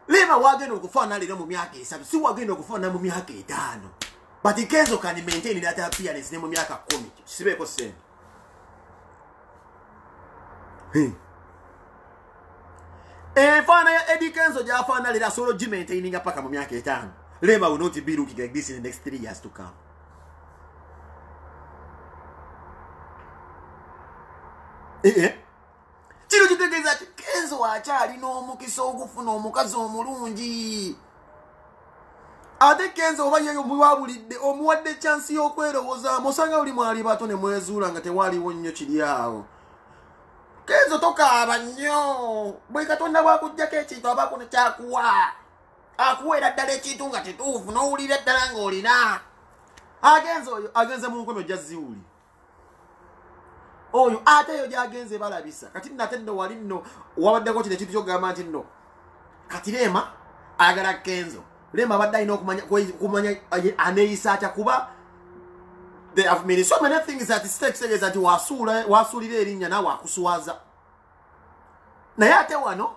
leba wagenda okufaana leero mu myaka 3 si wagenda okufaana mu myaka 5 but Kenzo can maintain that appearance ne mu myaka 10 kisibeeko sente efaana ya Eddie Kenzo gy'afaana leero asobola ogimaintaininga paka mu myaka 5 Lema will not be looking like this in the next 3 years to come. Kino kitegeeza ati Kenzo akyalina omukisa ogufuna omukazi omulungi. Ate Kenzo oba yeyo muwabulidde omuwadde chance y'okwerowooza osanga oli mwali bato ne mwezuula nga tewaliwo nnyo kiri awo. Kenzo tokaaba nnyo. Bwe Katonda bw'akuggyako ekintu aba kuno kyakuwa. Akuweera ddala ekintu nga kituufu n'owulira ddala ng'olina. Agenze oyo agenze mu nkono gya Ziwuli. Oyo ate yo gyagenze balabisa. Kati nate nno wali nno wabaddeko kino ekintu ky'okugamba nti nno kati Lema agala Kenzo. Lema abadde alina okumanya aneeyisa atya kuba there have been so many things at stake kitegeeza nti wasuulira erinnya naawe akuswaza. Naye ate wano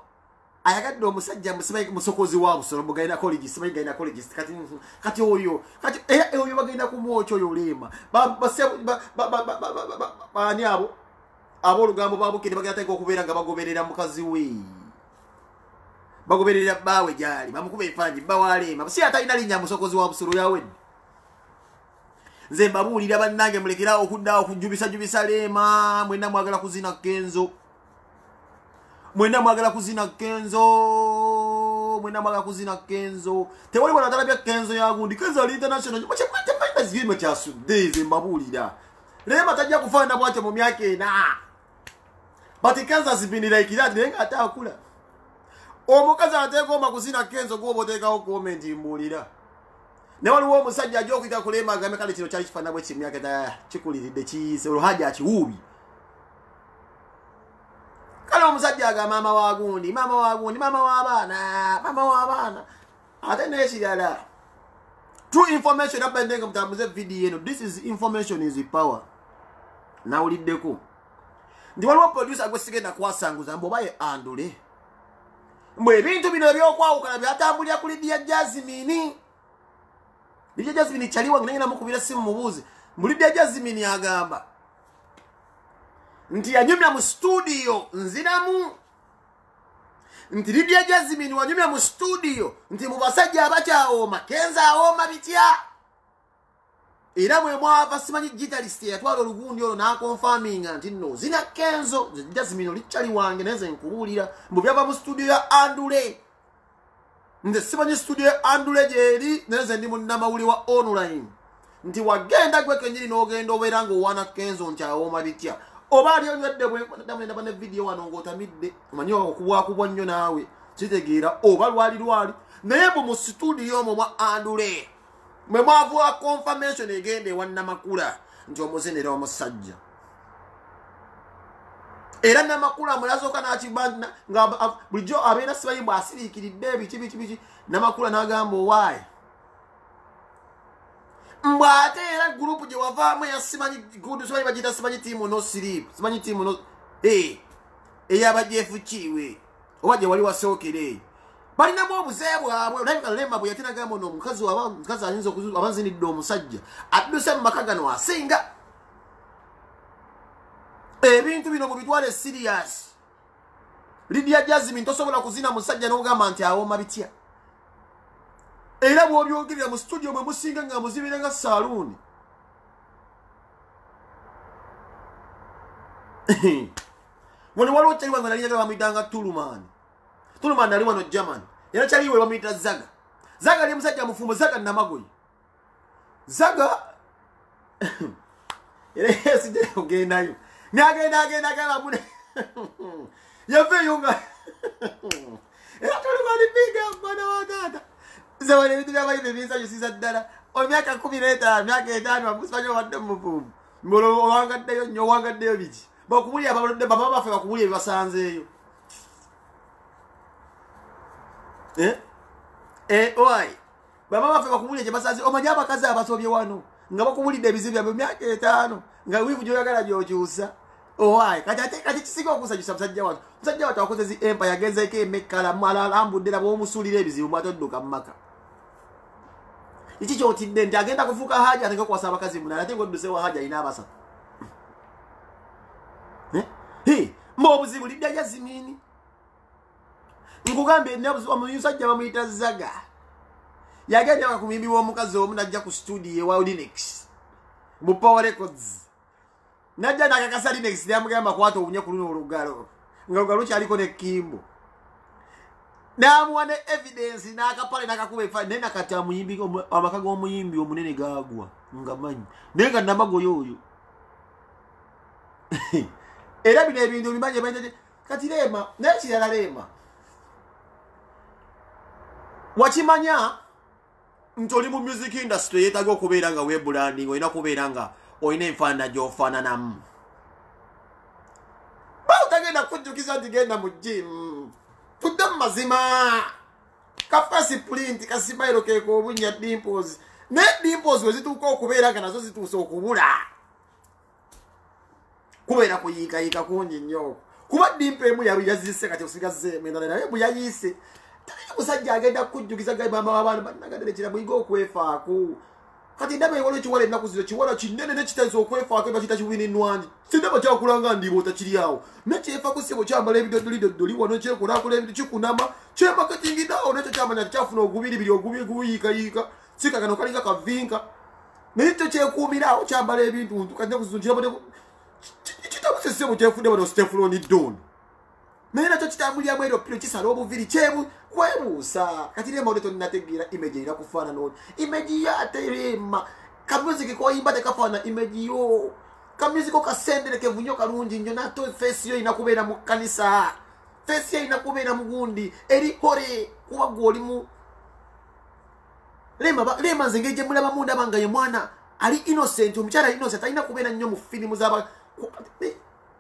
ayagadde omusajja musokozi wa Busolo mu gynecologist simanyi gynecologist kati oyo bagenda kumwoca oyo Lema baani abo ab'olugambo babukire bagenda teeka okubeera nga bagoberera mukazi we bagoberera bbaawe gyali bamukuba ebifaananyi bba wa Lema si atalina linnya musokozi wa Busolo yawedde. Nze mbabuulira bannange mulekera okudda okujubisa Lema mwenna mwagala kuzina Kenzo. Mwenda mwagala kuzina Kenzo. Tewali wana talabya Kenzo ya gundi. Kenzo ali international. Mwache zime cha sudeze mbabulira. Lema tajja kufaana bwache mu myaka ena. But Kenzo has been like that nenga atakula. Omukazi ateekoma kuzina Kenzo gwoboteekawo comment mbulira. Ne waliwo omusajja ajja okuyita ku Lema agambe kale kino kyali kifaana bwe kimyaka eda kikuliridde kiyise olhaja akiwubi. Kala omusajja agamba mama wa gundi, mama w'abaana. Ate n'ekirala. True information abadde nga mutambuze video eno. This is information is power. Nawuliddeko. Ndi waliwo producer gwe sigenda kwasanguza mbu oba ye Andule. Mbwe ebintu bino ebyokwawukana byatambulira ku Lydia Jasmine. Lydia Jasmine kyaliwa ngenda mukubira simu mubuuze. Mu Lydia Jasmine agamba nti yanyumya mu studio nziramu. Nti Lydia Jasmine wanyumya mu studio nti mu basajja abakyawooma Kenzo awooma bitya. Era bwe mwava simanyi guitarist yatwala olugundi olwo n'akonfaminga nti nno zina Kenzo Jasmine olikyali wange neze nkubuulira mbu byava mu studio ya Andule. Nze simanyi studio ya Andule gyeri neze ndi munnamawuli wa online. Nti wagenda gwe kenyini n'ogenda obeera ng'owaana Kenzo nti awooma bitya. Oba ali onywedde bwe ndamulenda bane video wano ng'otamidde omanyi okubwakubwa nnyo naawe kitegeera oba lwali naye mu studio omwo mwa Andule mwe mwavuwa confirmation egenda ewa Namakula nti omuzenera omusajja. Era Namakula mulazooka n'akibanda nga bulijjo abeera sibayi bw'asiriikiridde biki Namakula n'agamba owaayi mbwate era group gye wavaamu ya simanyi gudu simanyi bagita simanyi team no sleep simanyi team no eyaba Jeff Chiwe oba gye wali wasookere balinamu obuzee bwabwe olabika Lema bwe yatina gamba no omukazi ayinza abanzinidde omusajja adduse mu maka gano asinga. Ebintu bino mubitwale serious. Lydia Jasmine tosobola kuzina musajja n'ogamba nti awooma bitya. Era bw'obyogerera mu studio mwe musinga nga muzibire nga saloon. Wano waliwo kyali wanga nali bamuyitanga Tuluman nali wano German. Era kyali we bamuyita Zaga. Zaga ali musajja mufumbo Zaga Namagoyi. Zaga era yesije ogendayo. Nagenda gaba bune. Yafe yunga. Era Tuluman biga bana wagata. Zawale bitu bya bayibe binsa yusisa ddala. Omyaka 15 myaka 5 akusanya wadde mufumbo. Mbolo wangaddeyo biki. Bakubulya abalodde baba bafe bakubulya ebibasanzeeyo. Oi. Baba bafe bakubulya gye basanze omanyi abakazi abasobye wano nga bakubulidde ebizibu byabwe myaka 5 nga wivu gyoyagala gy'okyusa. Oi. Kati kisiga okusanyusa musajja wano. Musajja wano akoze zi empire yagenzeeko emekala alambudde nabo omusuulira ebizibu mwatodduka mu maka. Iki kyotidde nti agenda kufuuka haja ateke kuwasa abakazi munana ate ng'odduseewo haja alina abasatu. Mbobuzibu Lydia Jasmine. Nkugambye omusajja bamuyita Zaga. yagenda kumimbiwa omukazi omu najja ku studio wa Linux mu Power Records najja nakakasa Linux yamugamba kwata obunye ku luno olugalo nga olugalo kyaliko ne kimbo namuwa ne evidence nakapale nakakuba efa nena kati amuyimbi amaka g'omuyimbi omunene gagwa nga manyi nenga namago yoyo era bino ebintu bimanye banje kati Lema nekirala Lema wakimanya ntoli mu music industry yetaga okubeera nga we branding oyina kubeera nga oyina enfaanana gy'ofaananamu bautagenda kujjukiza nti genda mu gym tudde mu mazima kafasi print kasimairo keeko obunya dimples ne dimples wezituuka okubeera nga nazo zituuse okubula kubeera kuyiikayika kungi nnyo kuba dimpa emu yazise kati osigazeemu endala naye bwe yayise talina musajja agenda kujjukiza gai maama w'abaana bannagadde kira muyiga okwefaako kati ndaba ewala ekiwala ennaku zino kiwala kinene nekitaiza okwefaako bakita kiwini nnwangi sindaba kyakulanga ndiboota kiri awo nekyefaako sibo kyambala ebidodolidodoli wano kyekulakula ebintu kikunama kyemaketingidaawo nekyo kyamanya kyafuna ogubiribiri oguyiikayiika sikakano kalinga kavinka naye kyo kyekuumiraawo kyambala ebintu ntukanyakuzunjirabo kitabusesebo kyefudde bano Stefloni Don naye nakyo kitambuliramu ero piro kisala obuviri kyebu kwebuusa kati Lema ole tonnategeera image erina kufaanana oli image yate Lema kamusiki koyimba tekafaana image yo kamusiko kasenderekevu nnyo kalungi nnyo nato face yo erina kubeera mu kkanisa face yo erina kubeera mu gundi eri hore kuba gw'olimu Lema nze ngeri gye mulabamu ndaba nga ye mwana ali innocent omukyala innocent alina kubeera nnyo mu firimu z'aba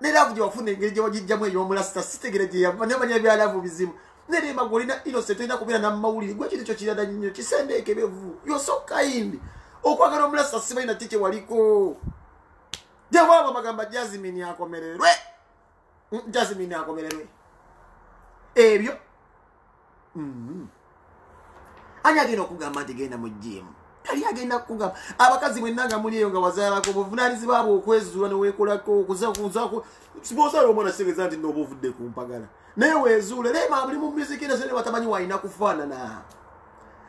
ne laavu gye wafuna engeri gye wagijjamu ey'omulasita sitegere gye yava nemanya byalaavu bizimu ne Lema gw'olina innocent olina kubeera nammawulire gwe kintu kyo kirada nnyo kisendeekebevu you're so kind okwagala omulasita sibalina ki kye waliko gyewaba bagamba Jasmine akomererwe Jasmine akomererwe ebyo ani agenda okugamba nti genda mu gym tali agenda kugamba abakazi mwenanga muli eyo nga wazaalako obuvunaanyizibwa bwo okwezuula neweekolako okuzaako sibozaala omwana segeza nti nooba ovudde ku mpagala naye weezuule Lema buli mu music industry batamanyi walina kufaanana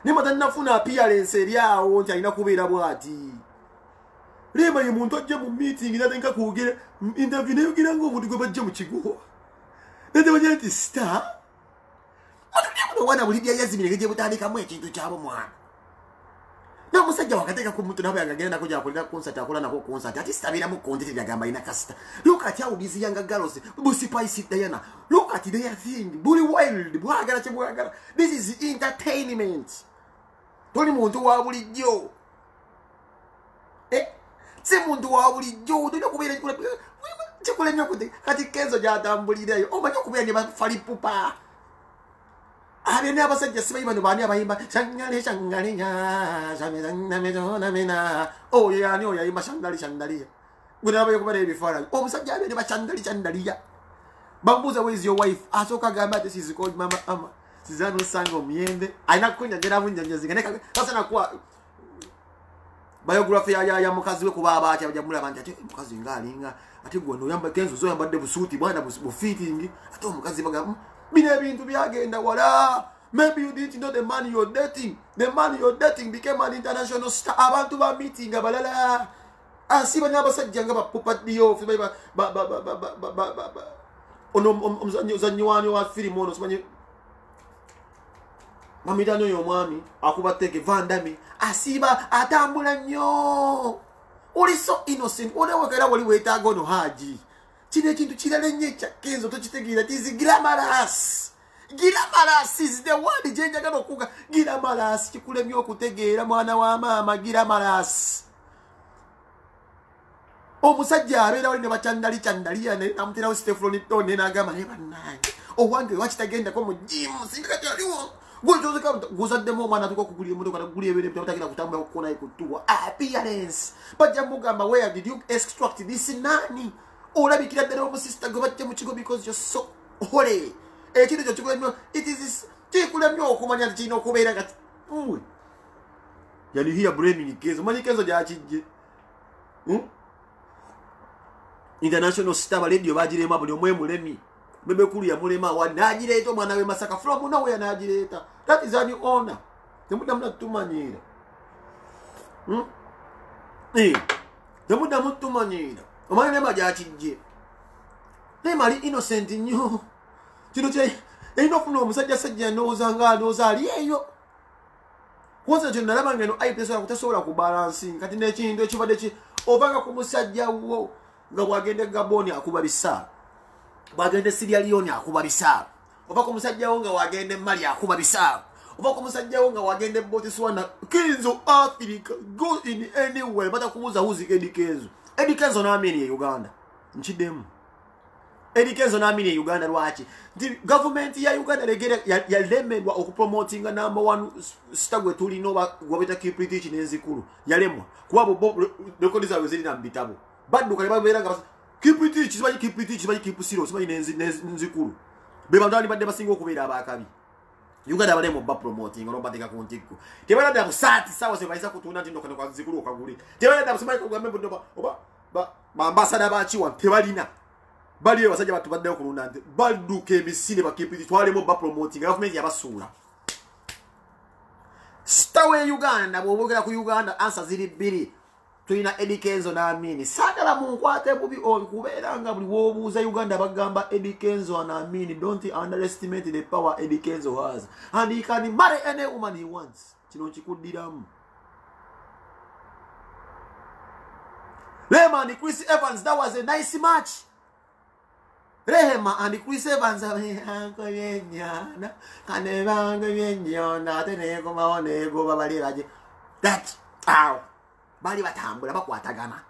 ne batanafuna appearance eri awo nti alina kubeera bw'ati Lema ye muntu ajja mu meeting natenka kuwogera interview nayogera ng'omuntu gwe bajja mu kigo natemanya nti star wana buli byayazimire ngeri gye butandikamu ekintu kyabo mwana n'omusajja wakateeka ku muntu nabo yagagenda nako gyakolera concert akola nako concert ati sitabiramu content byagamba ina kasita look at how these young girls Busi Spice Diana look at their thing buli wild bwagala kye bwagala this is entertainment toli muntu wa bulijjo si muntu wa bulijjo tulina kubeera kikula nnyo kati Kenzo gyatambulirayo omanyi okubeera ne bafalipupa abene abasajja sibayi bano baani abayimba shangale shangale nya shamena oyo yani oyo ayimba shangale gwe abaye kubala ebifaananyi omusajja abene bachandali bambuuza where is your wife asooka agamba ati she's called mama ama sizano sanga omuyembe alina kukunyanjera bunyanyazinga ne sasa nakuwa biography ya mukazi we kuba abaatya bajja mulaba nti ate mukazi ngaalinga ate gwe oyamba Kenzo zoyambadde busuuti bwana bufitting ate omukazi baga bino ebintu byagenda wala maybe you didn't know the man you're dating became an international star abantu ba meeting abalala asiba n'abasajja nga bapupadiyo omuzannyi wa firimu ono simanyi mamitano y'omwami akuba teke Van Damme asiba atambula nnyo oli so innocent olewekera wali weetaaga ono haji kino ekintu kirala ennyo ekya Kenzo tokitegeera tizi glamorous is the word gye njagala okuga glamorous kikulemye okutegeera mwana wa maama glamorous omusajja abeera wali ne bacandaliya namuterawo Stefloni Don n'agamba naye bannange owange wakitagendako mu jimu singa kati aliwo guzaddemu omwana atuka okugulya emotoka nakugulya ebintu byabutagenda kutambula kukonaye kutuwa appearance bajja mugamba where did you extract this nani olabikira ddala omusista gwe bajja mu kigo because you're so holy ekintu ekyo kikulemye kikulemye okumanya nti kirina okubeera nga yani here blaming Kenzo manyi Kenzo gyakijje international star radio bagirema buli omwe mulemi bebe kulu ya mulema wa nagireeta omwana we Masaka from nowhere nagireeta that is an honor temuddamu tumanyira temuddamu tumanyira omanyi Lema gyakijje Lema ali innocent nnyo kino kye erina okufuna omusajja sajja ndowooza ng'alowooza ali eyo kwoza kyo nalaba ngeno ayipesola kutasobola kubalansinga kati n'ekintu ekibadde ki ovanga ku musajja wo nga bwagende Gaboni akuba bisaala bwagende Sierra Leone akuba bisaala ova ku musajja wo nga wagende Mali akuba bisaala ova ku musajja wo nga wagende Botswana Kenzo Africa go in anywhere batakubuuza who's Eddie Kenzo Eddie Kenzo n'amini e Uganda nkiddemu Eddie Kenzo n'amini e Uganda lwaki nti government ya Uganda legere yalemedwa okupromotinga number 1 stagwe tulino wabeta Kipritichi n'enzikulu yalemwa kuba bo rekodi zaabwe ziri na mbitabo badduka ne babeera nga Kipritichi sibayi Kipusiro sibayi n'enzikulu be bandani badde basinga okubeera abakabi Uganda balemo ba promoting no badeka ku ntikku tebalada busati sawa se bayisa kutunda ntindo kana kwa zikulu okaguli tebalada busimayi ku gambe bodoba oba ba ambassador bachiwa tebalina bali basajja batu badde okulunda nti badduke ebisine bakipiti twalemo ba promoting government yabasuula stawe Uganda bwobogera ku Uganda answer ziri bbiri tulina Eddie Kenzo n'amini sagala munkwate bubi okubeera nga buli wobuuza Uganda bagamba Eddie Kenzo n'amini don't underestimate the power Eddie Kenzo has and he can marry any woman he wants kino kikuddiramu Rema and Chris Evans, that was a nice match. Rema and Chris Evans that ow bali batambula bakwatagana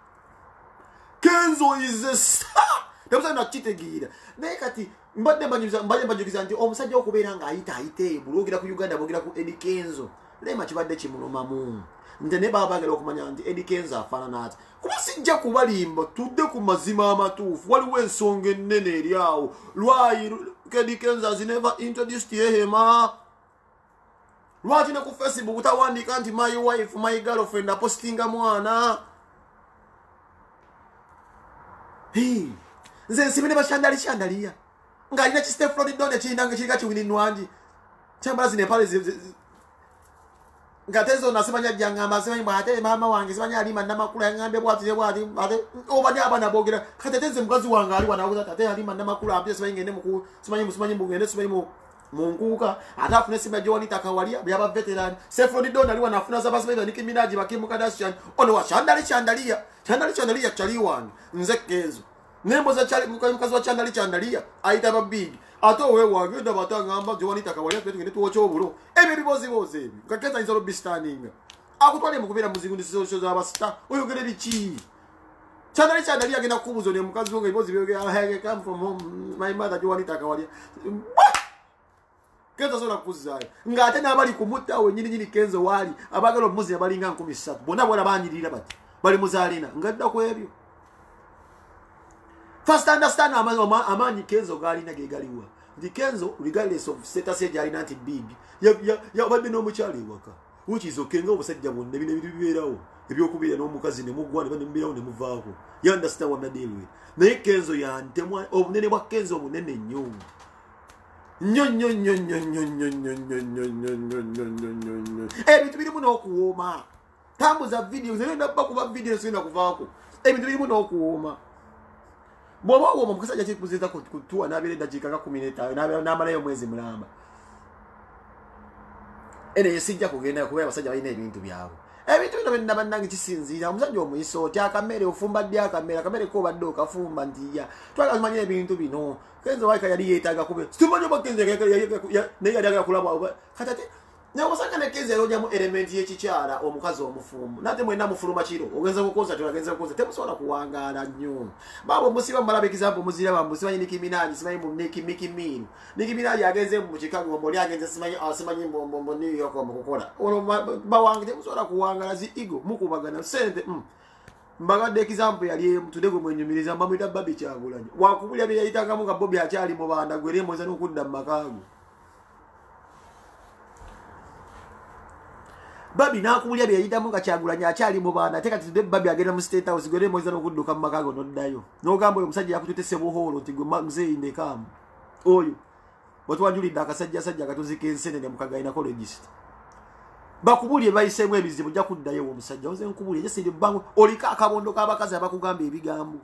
Kenzo is a star debuza na kitegira nekati mbadde mbanyiza nti omusajja okubeera nga ayite bulogera ku Uganda bogira ku Eddie Kenzo Rema kibadde kimunomamu nte ne babagala okumanya nti Eddie Kenzo afaanana ati kuba sijja kubalimba tudde ku mazima amatuufu waliwo ensonga ennene eri awo lwayi Eddie Kenzo has never introduced Rema lwaki ne ku Facebook utawandika nti my wife my girlfriend apostinga mwana nze nsibine bashandaliya nga alina ki Steph Florida kirina kirika kiwininwangi kyambala zine pale nga tezo nasimanya jangamba simanyi bwate mama wange simanya alima namakulu yangambe bwati ate obanya abana bogera kate tenze mukazi wange ali wanabuza tate alima namakulu apye simanyi ngende muku simanyi mbugende simanyi munguka atafune simba Joani takawalia byaba veteran Steph Florida ali wanafuna za basimanyi Nicki Minaj Kim Kardashian ono wa chandaliya chali wange nze Kenzo nembo za chali mukazi wa chandaliya aita babig ato we wagenda batangamba Joani takawalia twetugende tuwocho obulo ebyo bibozi ebi kakeza inzalo bistaninga akutwale mukubera muzingu ndisizo za basta oyogere bichi chandaliya agenda kubuzo ne mukazi wange bibozi byoge I come from home my mother Joani takawalia Kenzo sola kuzayo nga ate nabali kumutta wenyini Kenzo wali abagalo omuzi abalinga 13 bona banyirira bati bali muzalina ngadda ku ebyo first understand amanyi Kenzo galina gegaliwa ndi Kenzo regardless of status age alina anti big ya badde no mukyali waka which is okay ngo obusajja bonna bino biberawo ebyokubira n'omukazi ne mugwane bane mbirawo ne muvaako you understand what I deal with naye Kenzo ya ntemwa obunene bwa Kenzo obunene nnyo ebintu birimu n'okuwooma tambuza videos nenda bakuba videos zina kuvaako ebintu birimu n'okuwooma bw'oba wooma mukasajja kikuziza kutuwa n'abeera eddakiika nga 15 n'amalayo omwezi mulamba ene yesijja kugenda kubeera abasajja balina ebintu byabwe ebintu bino byenna bannange kisinziira omusajja omuyisa otya akamere ofumbadde akamere kobadde okafumba ntiya twagazimanya ebintu bino Kenzo waika yali yeetaaga kube situmanyi oba Kenzo naye yali agala kulaba katate namusanga ne Kenzo yalonyamu element y'ekikyala omukazi omufumbu nate mwena mufuluma kiro ogenza kukoza temusobola kuwangaala nnyo babo musiba mumala example muzira bambusimanyi Nicki Minaj simanyi mu Nicki Minaj Nicki Minaj agenze mu Chicago mboli agenze simanyi mu New York omukukola ono bawange temusobola kuwangaala zi ego mukubagana sente mbagadde example yali tudego mwenyumiriza mbamwita Bobby Kyagulanyi wakubulya bye yayitangamu nga Bobby akyali mu banda gwere mweza n'okudda mu makaago Bobby nakubulya bye yayitamu nga Kyagulanyi akyali mu banda ate kati tudde Bobby agenda mu State House gwere mweza n'okudduka mu makaago n'oddayo n'ogamba oyo musajja yakututese buholo nti gwe mzee ndekamu oyo watwanjulidde akasajja katuzi k'ensenene mu Kagayina Collegist bakubulye bayisemu ebizibu jja kuddayo omusajja oze nkubulye je sindi bangu olika akabondo k'abakazi abakugamba ebigambo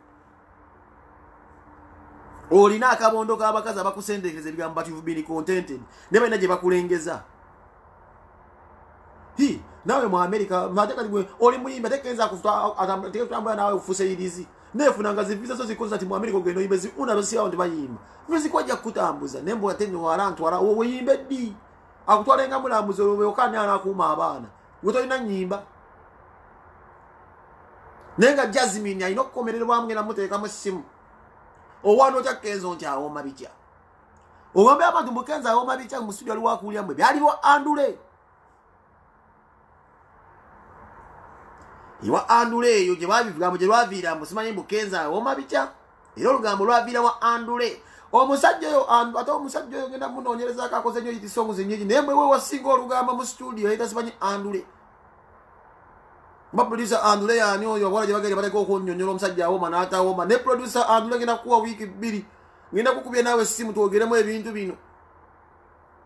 olina akabondo k'abakazi abakusendekeza ebigambo but you've been contented ne balina gye bakulengeza nawe mu America mateka gwe oli muyimba tekenza kutambula nawe ufuse irizi nefunanga zivisa zo zikoza ati mu America ogendo yimbe una basi awo ndibayimba mwizi kwaja kutambuza nembo atenyo warantu wala wowe yimbe di akutwalenga mulambuzo lowe okanya anakuuma abaana gutolina nyimba nenga Jasmine ayino kukomererwa amwe na muteeka mu simu owano kya kenzo nti awo mabicha owambe abantu mukenza awo mabicha mu studio aliwa kulya mwe byaliwo andule iwa andule yo je babivuga je lwavira musimanyi mukenza awo mabicha ero lugambo lwavira wa andule omusajja yo ata omusajja yo ngenda munonyereza akakoze nyo iti songs nyingi nemwe we wasinga olugamba mu studio eta simanyi andule producer andule yani oyo wala je bagere bateko okunyonyola omusajja awo manata awo ne producer andule ngenda kuwa wiki 2 ngenda kukubye nawe simu tuogeremu ebintu bino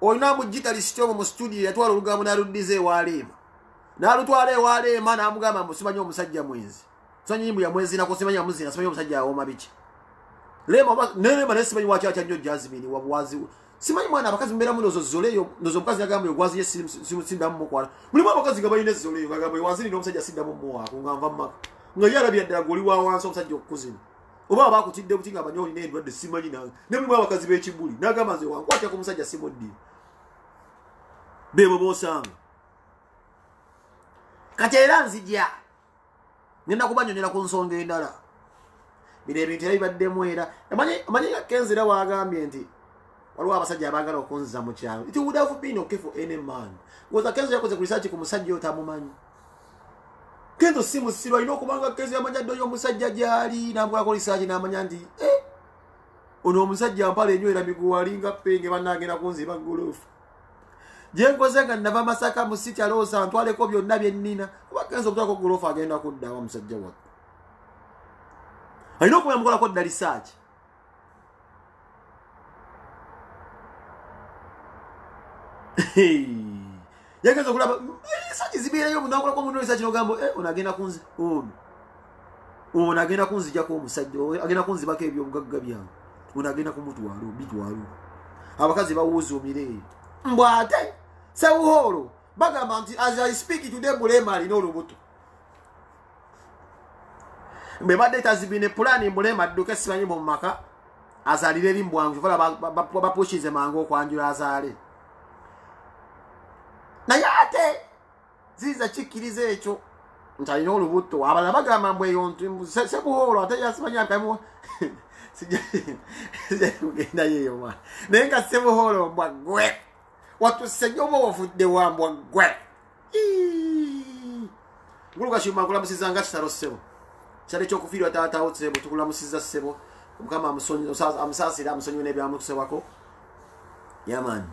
oyina mu guitarist mu studio yatwala olugamba naludize walema nalutwale walema namugamba musimanyi omusajja mwezi sonyi nyimbu ya mwezi nakosimanya muzina simanyi omusajja awo mabichi lema nene manesimanyi wacha cha nyo Jasmine wabuwazi simanyi mwana abakazi mbera muno zozoleyo nozo mukazi yagamba yogwazi yesinda mu kwala mulimo abakazi gabayine zozoleyo gagamba yowazini no musajja sinda mu mwa kungamba maka nga yala byadda goli wa wanso musajja okuzina oba bakutidde butinga abanyoli ne ndwadde simanyi nange ne mulimo abakazi b'ekibuli nagamba nze wankwatya ku musajja simoddi bebo bosanga katera nzijja nenda kubanyonyera ku nsonga endala bire ebintu ebibaddemu era amanyi kenzera wagambye nti waliwo abasajja abagala okunziza mu kyalo it would have been okay for any man ngoza kenzo yakoze ku research ku musajja otamumanyi kenzo simu sirwa ino kubanga kenzo yamanya ddo y'omusajja gyali nabwa ko research namanya nti ono omusajja mpale enywera miguwalinga penge banagenda kunziba golofu jengoze nga nava Masaka mu city alosa ntwaleko byonna byennina kuba kenzo kutako golofu agenda kudda wa musajja wa ayino kuba mukola ko research yakaza kulaba research zibira yo munakula ko mundu research no gambo onagenda kunzi onagenda kunzi jako omusajja agenda kunzi bake ebyo bugagga byangu onagenda kumutwalo bitwalo abakazi bawuzo mire mbwate sewuholo bagamba nti as I speak today Mulema alina olubuto mbe badde tazibine plan Mulema dduke simanyi mu maka azalire limbwangu vala bapushize mango okwanjula azale naye ate ziza kikirize ekyo nti alina olubuto abalala bagamba mbwe eyo sebuholo ate yasimanyi akamu sijja kugenda yeyo mwana naye nga sebuholo mbwa gwe watusenyomo wavudde wambwa gwe nguluka shimakulamusiza nga kitalo ssebo kyali ekyokufiirwa taatawo sebo tukulamusiza ssebo mukama amusaasira amusonyiwe n'ebyamukusebako yamani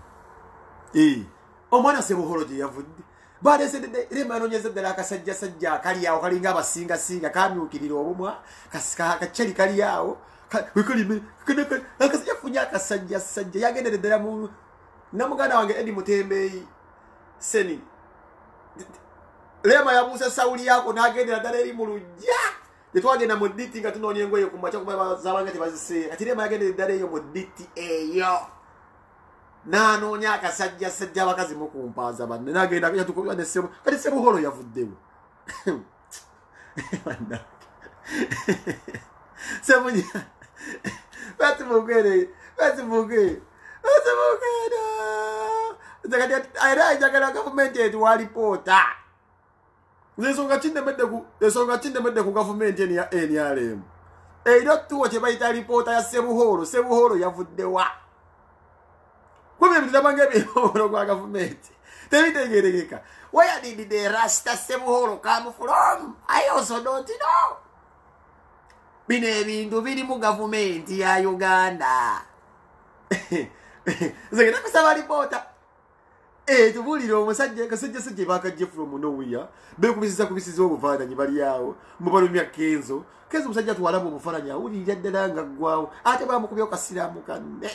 omwana sebuholo gye yavudde baalesedde rema yanonyeza ddala akasajjasajja akali awo kalinga abasingasinga kamyukirira obumwa kacali kali awo yafunye akasajjasajja yagendere ddala mu namuganda wange Edi Mutembeyi seni rema yabuusa sawuli yako nagendera ddala eri mu lujja tetwagenda mu diti nga tunoonya engoye ku makya kuba zabanga tebaziseera kati rema yagendera ddala eyo mu diti eyo nanoonya akasajjasajja abakazi mukumpaaza banne nagenda yatukuba ne sebo kati sebuholo yavuddewo sebunya batumugere zakati ayira njagala gavumenti etwalipota ensonga kindemedde ku gavumenti eni ya NRM eiro tuwo kye bayita lipoota ya sebuholo yavuddewa kuba ebintu nabanga ebyobolo gwa gavumenti tebitegerekeka where did the rasta sebuholo come from? I also don't know. Bino ebintu biri mu gavumenti ya Uganda zegenda kusaba lipoota tubulira omusajja kasajja bakajje from nowhere bekubisiza obufaananyi bali awo mubalumya kenzo omusajja tuwalamu obufaananyi awulirira ddala nga ggwawo ate bamukubye kasiraamu kanne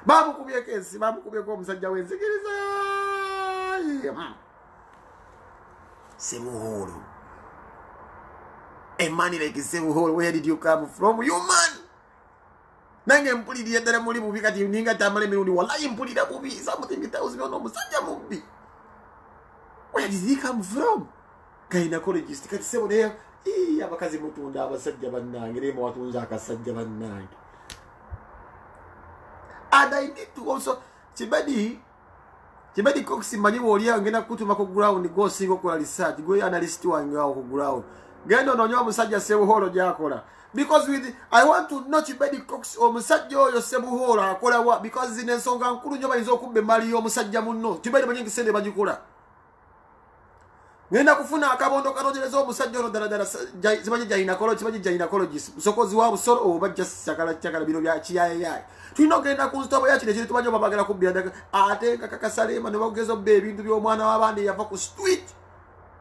bamukubye kensi bamukubyeko omusajja w'enzikiriza Sebuhoro. A man like Sebuhoro, where did you come from? You man. Nange mpuliri yadala muri bubi kati ninga tamale mirundi wallahi mpulira bubi something tells me no musajja bubi. Where did he come from? Gynecologist kati sebo ne abakazi mutunda abasajja bannange remo watunza akasajja bannange. And I need to also Chibadi Cox mani woli angena kutuma ku ground go singo ko research go analyst wange ku ground. Gendo nonyo musajja Sebuhoro jakola. Because I want to know Chibadi Cox or musajja oyo Sebuhoro akola wa because zine nsonga nkulu nyo bayinza okubbe mali yo musajja munno. Chibadi banyingi sende bagikola. Ngenda kufuna akabondo kanojereza omusajja ono dala zibaje gynecologist sokozi wa busoro obajja sakala chakala bino bya chiyaye tulino genda ku stop ya kile tubanyo babagala ku byanda ate kakasalema ne bageza obbe ebintu byo mwana wabandi yava ku street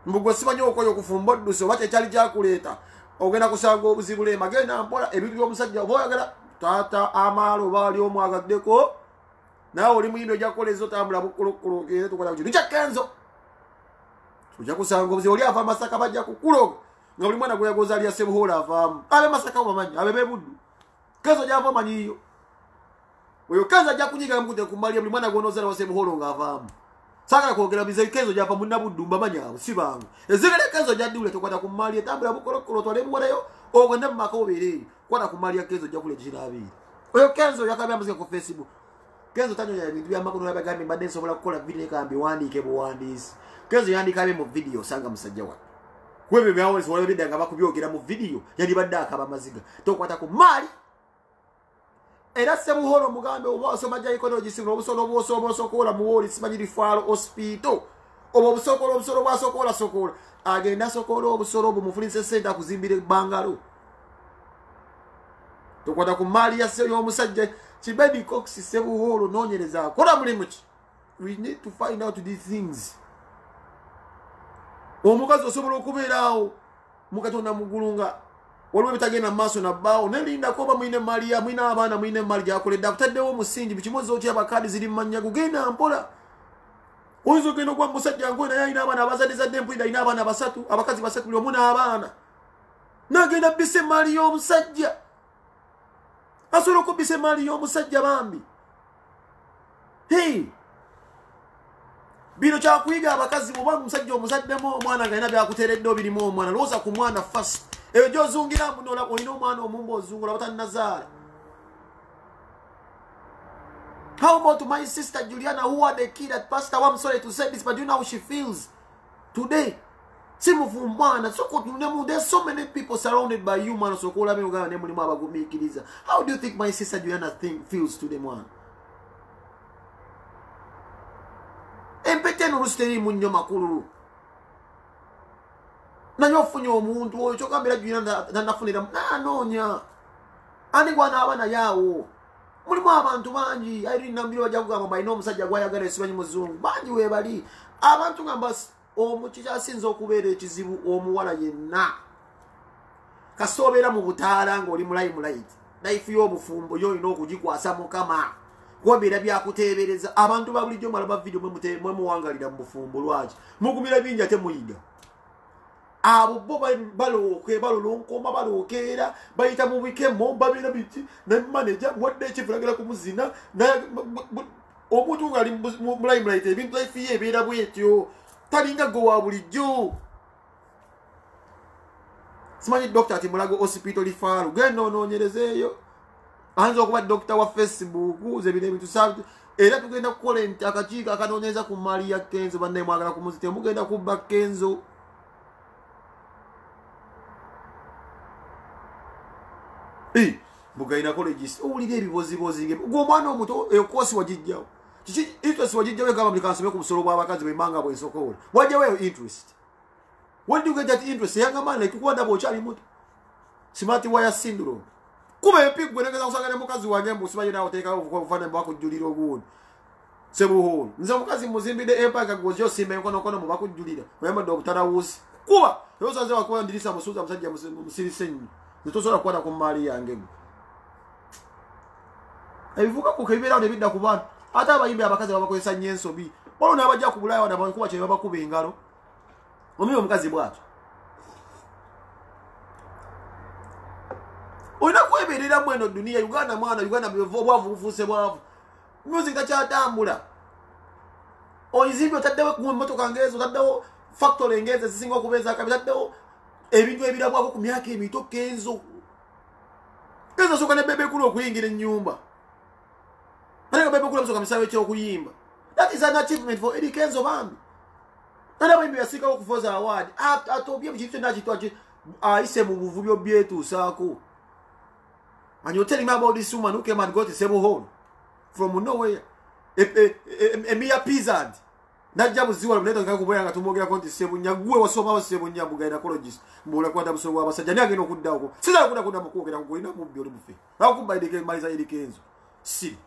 mbugo sibanyo okoyo kufumba duso wache chali jakuleta ogenda kusanga obuzibule magenda mpola ebintu byo omusajja oboyagala tata amalo bali omwagaddeko nawe oli muyindo jakolezo tambula bukulukulu ngere tukola ku chicha kenzo uja kusanga obuzi oli ava masaka bajja kukuloga nga buli mwana gwe yagoza ali ya Sebuhoro avaamu abe masaka bamanyi abe bebuddu kezo java manyiyo oyo kaza ajja kunyiga mukute kumaliya buli mwana gonozala wa Sebuhoro nga avaamu saka kwogera bize kezo java munabuddu mbamanyi abo sibanga ezigere kezo jaddule tokwata kumaliya tambula bukolokolo twale muwalayo ogenda mumaka obeereyo kwata kumaliya kezo jakule kirabiri oyo kezo yakabya muzika ku Facebook kezo tanyo ya bintu byamakono yabagambi mbadde nsobola kukola video ekambi wandiike buwandiisi kezo yandikabe mu video sanga musajja wa kwebe byawo so wale bidanga bakubyogera mu video yali badda akaba maziga tokwata ku mali era Sebuhoro mugambe obo soma jya ecology singo obusono bwosomo sokola mu woli simanyiri faro hospital obo busokolo obusoro bwa sokola agenda sokolo obusoro bu mufulinse center kuzimbire bangalo tokwata ku mali ya seyo omusajja Chibadi Cox Sebuhoro nonyereza kola mulimu ki we need to find out these things. Omukazi osobola okubeerawo mukatonda mugulunga waliwo bitagenda maaso na bbaawo nelinda koba mwine mali ya mwine abaana mwine mali gyakoledde akutaddewo omusingi bikimozi otya abakaadi ziri mu mannya gugenda mpola oyinza ogenda okuba musajja ngoyo naye alina abaana abazadde empulira alina abaana basatu abakazi basatu buli omu n'abaana nagenda bbisa emaali y'omusajja asobola okubbisa emaali y'omusajja bambi bino kyakuyiga abakazi bwoba omusajja omusaddemu omwana galina byakuteeredde obirimu omwana lowooza ku mwana fast eyo gyozungira munola olina omwana omumba ozungula batanazaala. How about my sister Juliana who had a kid at Pastor? I'm sorry to say this, but you know how she feels today. There's so many people surrounded by you, man. How do you think my sister Juliana feels today, man? Empete n'olusteri munnyo makulu. Nanyo ofunye omuntu oyo kyokambira Juliana nafunira nanoonya. Ani gwana abaana yaawo. Mulimu abantu bangi ayiri nambiro bajja kugamba balina omusajja gwayagala esibanyi muzungu bangi webali abantu ngamba omukikyasinza okubeera ekizibu omuwala yenna kasobeera mu butaala ng'oli mulayimulayiti naifu y'obufumbo yoyina okugikwasa mukama kubeera byakuteebereza abantu babulijjo malaba vidiyo mwe muwangalira mu bufumbo lwaki mugumira bingi ate muyiga abo bo balolonkoma balokera bayita mu bikemo babira biti ne manager wadde ekivulagira ku muzina omuntu ngali mulayimulayiti ebintu efiye ebeera bwetyo talinga go wa bulijjo simanyi doctor ati Mulago hospital lifalu genda onoonyerezeeyo anza okuba doctor wa Facebook ze bino ebintu sabu era tugenda kukola akakiiko akanoonyereza ku mali ya Kenzo banne mwagala ku muzite mugenda kubba Kenzo bugaina colleges owulira ebibozibozi gw'omwana omuto ekosi wagijjawo kiki interest wagijjawo egamba buli kansome ku busolo bw'abakazi bw'emmanga bw'ensokola wajjawo interest. When do you get that interest? Younger man like kukwanda bochali muto smart wire syndrome kuba epic gwenegeza kusangana mukazi wange musibaje nawo teka okufana mbako julira ogundi Sebuhoro nze mukazi muzimbide empaka gozyo simbe nkono mu bakujulira oyamba ndo butara wusi kuba yoza nze wakuwa ndirisa musuza musajja musirisenyi nitosola kwata ku mali yange ebivuga ku kebera ne bidda ku bantu ata abayimbe abakazi babakozesa nyenso bi Walo nabajja ku Bulaya wana bankuba kye babakuba engalo. Omuyo omukazi bwatyo. Oyina kweberera mweno dunia Uganda mwana Uganda bwavu bufuse bwavu. Music takyatambula. Oyizimbi otaddewo ku mmotoka ngezo otaddewo factory ngeze zisinga okubeeza akabi otaddewo ebintu ebirabwako ku myaka emito kenzo. Kenzo soka ne bebe kulo okuyingira ennyumba. Ate bebe kulo soka misawe kyo okuyimba. That is an achievement for Eddie Kenzo bambi. Nana bambi yasika okufoza award. Atobye bikito nakitwaje aise mu buvubyo byetu saako. And you're telling me about this woman who came and got a sable hole from nowhere. A mere peasant. Najja muziwa mleta ngakubwera ngatumogera konti sebo nyagwe wasoma wasebo nyabu ga gynecologist. Mbula kwata musobo abasajja nyange nokudda uko. Siza kunda mukogera kukolina mu byoli bufe. Akuba idike maliza Eddie Kenzo. Si.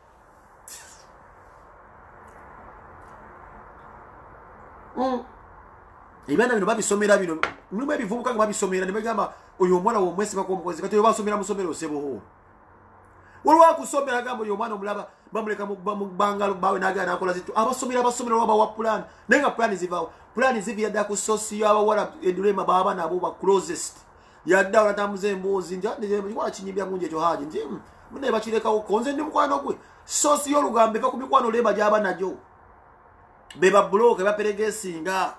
Ibana bino babisomera bino. Mulumwe bivubuka babisomera nebagamba oyo omwana wo mwesi bako omukozi kati basomera musomero sebo ho. Walwa kusomera gambo yo mwana omulaba bamuleka mu bangalo bawe nagana akola zitu abasomera baba wa plan nenga plan zivi yadda ku socio abawala edulema baba nabo ba closest yadda olatamuze embozi nje kwa kinyimbya munje cyo haji nje mune bakireka ukonze ndi mukwano gwe socio lugambe ka kumikwano leba jaba najo beba bloke baperegesinga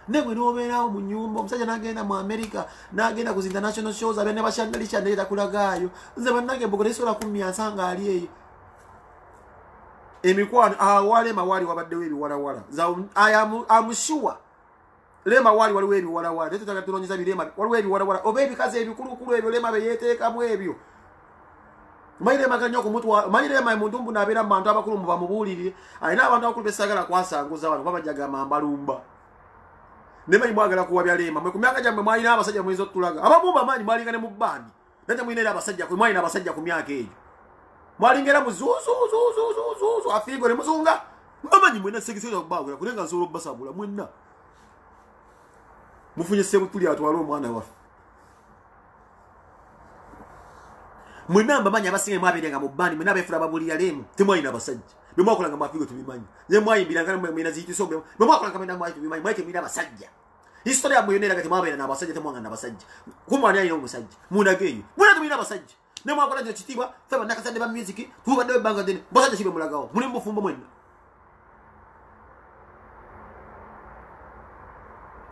Negwe nobera mu nyumba omusajja nagenda mu America nagenda ku international shows abene bashandalisha ndeta kulagayo nze banage bogore sola kumya sanga ali eyo emikwano wale mawali wabadde webi wala za I'm sure lema wali webi wala leto takatulonyiza bilema wali webi wala obebi kaze ebikulu ebyo lema beyeteka mu ebyo Maire maganyo ku mutu maire mai mundumbu nabera mantu abakulu mu bamubulire alina abantu abakulu besagala kwasanguza abantu babajaga mambalumba Nema imwagala kuwabya lema mwe kumyaka jamwe mwalina abasajja mwezo tulaga ababumba mani mwalingane mu bandi nata mwinera abasajja ku mwalina abasajja ku myaka ejo mwalingera muzuzu afigo ne muzunga mbamanyi mwena sekisera kubagula kulenga nsolo basabula mwenna mufunye sebu tuli atwalo omwana wafe mwenna mbamanyi abasinga mwaberenga mu bandi mwena abefula babulira lemu temwalina abasajja Bemwakolanga mafigo tubimanyi. Ye mwayimbira ngana mwena zitiso bwe. Bemwakolanga mena mwayi tubimanyi. Mwake mwina basajja. Historia muyonera kati mwabera na basajja temwanga na basajja. Kumwani ayi no musajja. Muna geyo. Muna tumina basajja. Ne mwakola nyo kitibwa feba nakasande ba music. Tuba dewe banga deni. Basajja shibe mulagawo. Muli mbufumbo mwena.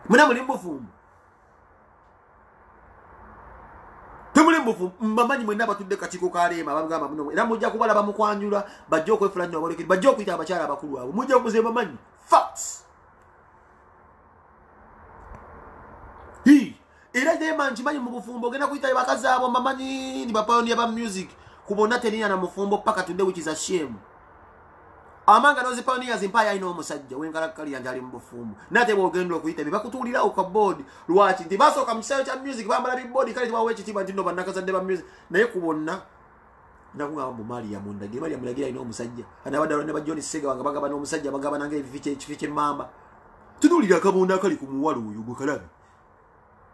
Muna muli mbufumbo. Temuli mbamanyi mwena batudde katiko kalema bagamba muno era mujja kubala bamukwanjula bajjo kwefula nnyo abolekeri bajjo kwita abakyala abakulu abo mujja kuzemba manyi facts era dema nchimanyi mu bufumbo genda kuyita bakazi abo mbamanyi ni bapawoni ba music kubona teniya na mufumbo paka tudde which is a shame amanga nozi pawoni zimpaya ino omusajja wengala kali yanjali mu bufumbo nate bogendo kuyita bibakutulira uka board lwachi ndi basoka mukisayo kya music bambala bibodi kali twawe kitiba ndindo banakazadde ba music naye kubonna nakunga mu mali ya mundage mali ya mulagira ino omusajja anabadde ne ba John Sega wanga bagaba no omusajja bagaba nange ebifiche mamba tunulira kabunda kali ku muwalo uyu gukalabi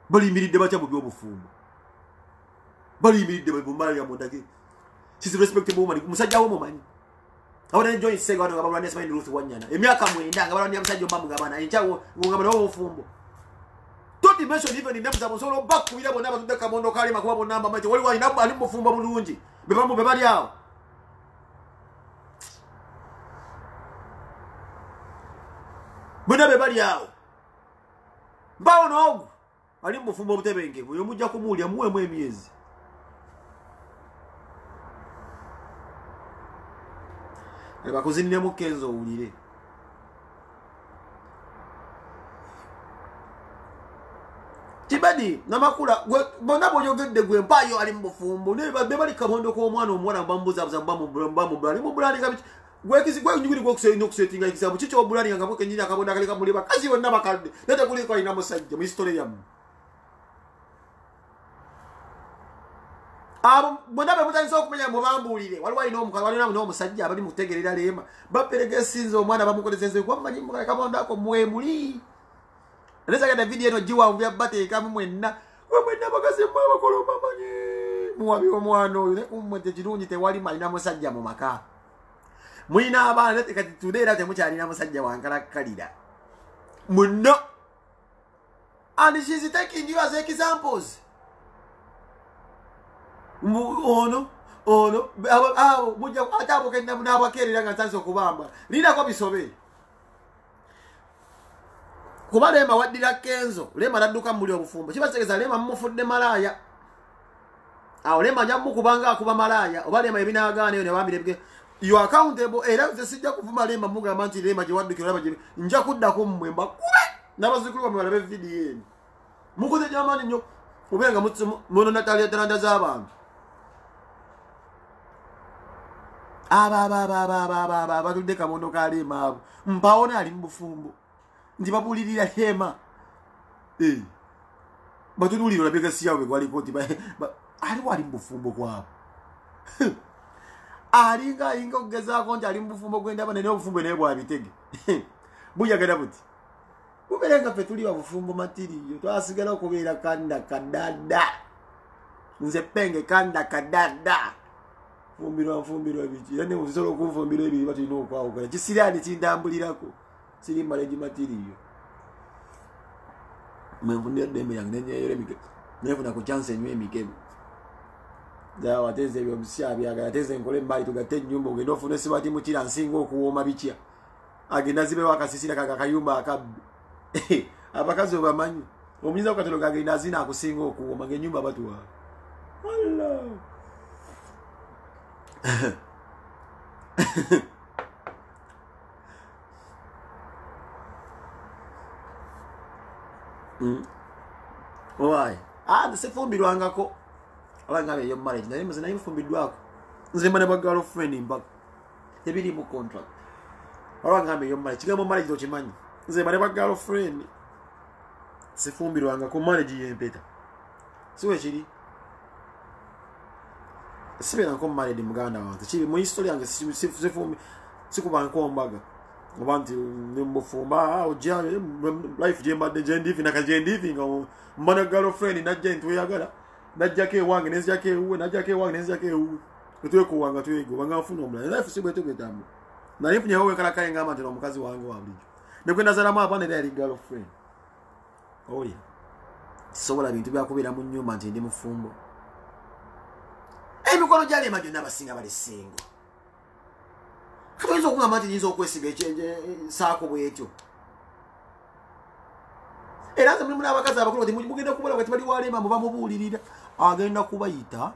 bali miride bacha mu byobufumbo bali miride mu mali ya mundage she's a respectable woman musajja wo mumanyi Awona John Sega wano ngabalwa nesima Ruth Wanyana. Emyaka mwenda ngabalwa ndi musajja mbamu ngabana. Enchawo ngabana wo fumbo. Don't mention even in names abosolo back kuira bona batudde kamondo kali makuba bona namba macho. Wali wali ali mufumbo mulungi. Bebamu bebali awo. Bona bebali awo. Bawo no ali mufumbo butebenge. Uyo mujja kumulya muwe emyezi. Eba kuzinne mu Kenzo ulire. Tibadi namakula bona bonyogedde gwe mpayo ali mbufumbo ne bali kamondo ko omwana mbambuza mbamu bulani mu bulani kabiti gwekisi gwe nyugiri gwo kusenya okusetinga ikisabu kicho bulani ngabo kenyina kabonda kali kamuli bakazi bonna bakalde nete kuli ko ina musajja mu history yamu bona bemutanisa okumenya mubambulire waliwo ino omukala walina no omusajja abali mutegerera lema baperegesinze omwana bamukoleseze kwa manyi mukala kabonda ko mwemuli Lesa kada video eno jiwa umbia bate kama mwenna bakazi mwa bakolo mamanyi muwabi omwana oyo ne kumwete kirungi tewali malina musajja mu maka Mwina abaana kati tudera temukyalina musajja wankalakalira muno. And she's taking you as examples. Ono mujja atabo kenda munabakerera nga tanzo kubamba lina ko bisobe kuba Lema waddira Kenzo Lema nadduka muli obufumbo kibategeza Lema mufudde malaya awo Lema nyamu kubanga kuba malaya oba Lema ebinagaane ne bambire you are accountable era sijja kuvuma Lema mugamba nti Lema gye waddukira Lema nja kudda ko mmwemba kube n'abazukulu bamwe balabe video eno mukoze jamani nnyo ubenga muno Natalia Taranda z'abantu aba batudde kamondo ka Lema abo mpaona ali mbufumbo ndi babulirira Lema batudulira labega siyawe gwali koti ali wali mbufumbo kwabo alinga inga kugezako nti ali mbufumbo gwenda banene obufumbo naye bwabitege buyagala buti kuberenga fe tuli babufumbo matiriyo twasigala okubeera kanda kadada nze penge kanda kadada fumbirwa biki yani uzisolo kufumbirwa ebiri batino okwawukana kisirani kindambulirako siri maleji matiriyo mwenfunira dembe yange nenyeyere mike nefuna ku chance enywe mikebe da wateze ebyo musyabi agateze nkole mbali tugate nyumba ogenda ofune sibati mukira nsinga okuwoma bikia agenda zibe wakasisira kakayumba akabbi abakazi obamanyi omunyiza okatolo gagenda azina akusinga okuwoma ngenyumba batuwa Allah Why? Se fumbirwangako olangabe yo marriage naye muzina yifumbidwako nze mbane ba girlfriend mbaka tebiri mu contract olangabe yo marriage kigambo marriage tokimanyi nze mbane ba girlfriend se fumbirwangako marriage yempeta siwe kiri sibera nko married muganda wange kibi mu history yange sifumbi sikuba nkombaga abantu nimbufumba oja life jembadde jendivi nakajendivi nga mbana girlfriend najja ntuyagala najjake wange nezjake uwe najjake wange nezjake uwe tweko wanga twego banga afuna omulala life sibwe tugetambo na life nyawe kala kale ngama ntero mukazi wange wabuli nekwe nazala mwa bana ile girlfriend oya sobola bintu byakubira mu nyumba nti ndi mufumbo emikono gyali emajjo n'abasinga bali singo katoyinza okugamba nti nyinza okwesiga ekyenje saako bwekyo era nze mulimu n'abakazi abakulu ti mugenda kubola kati bali walema muba mubuulirira agenda kubayita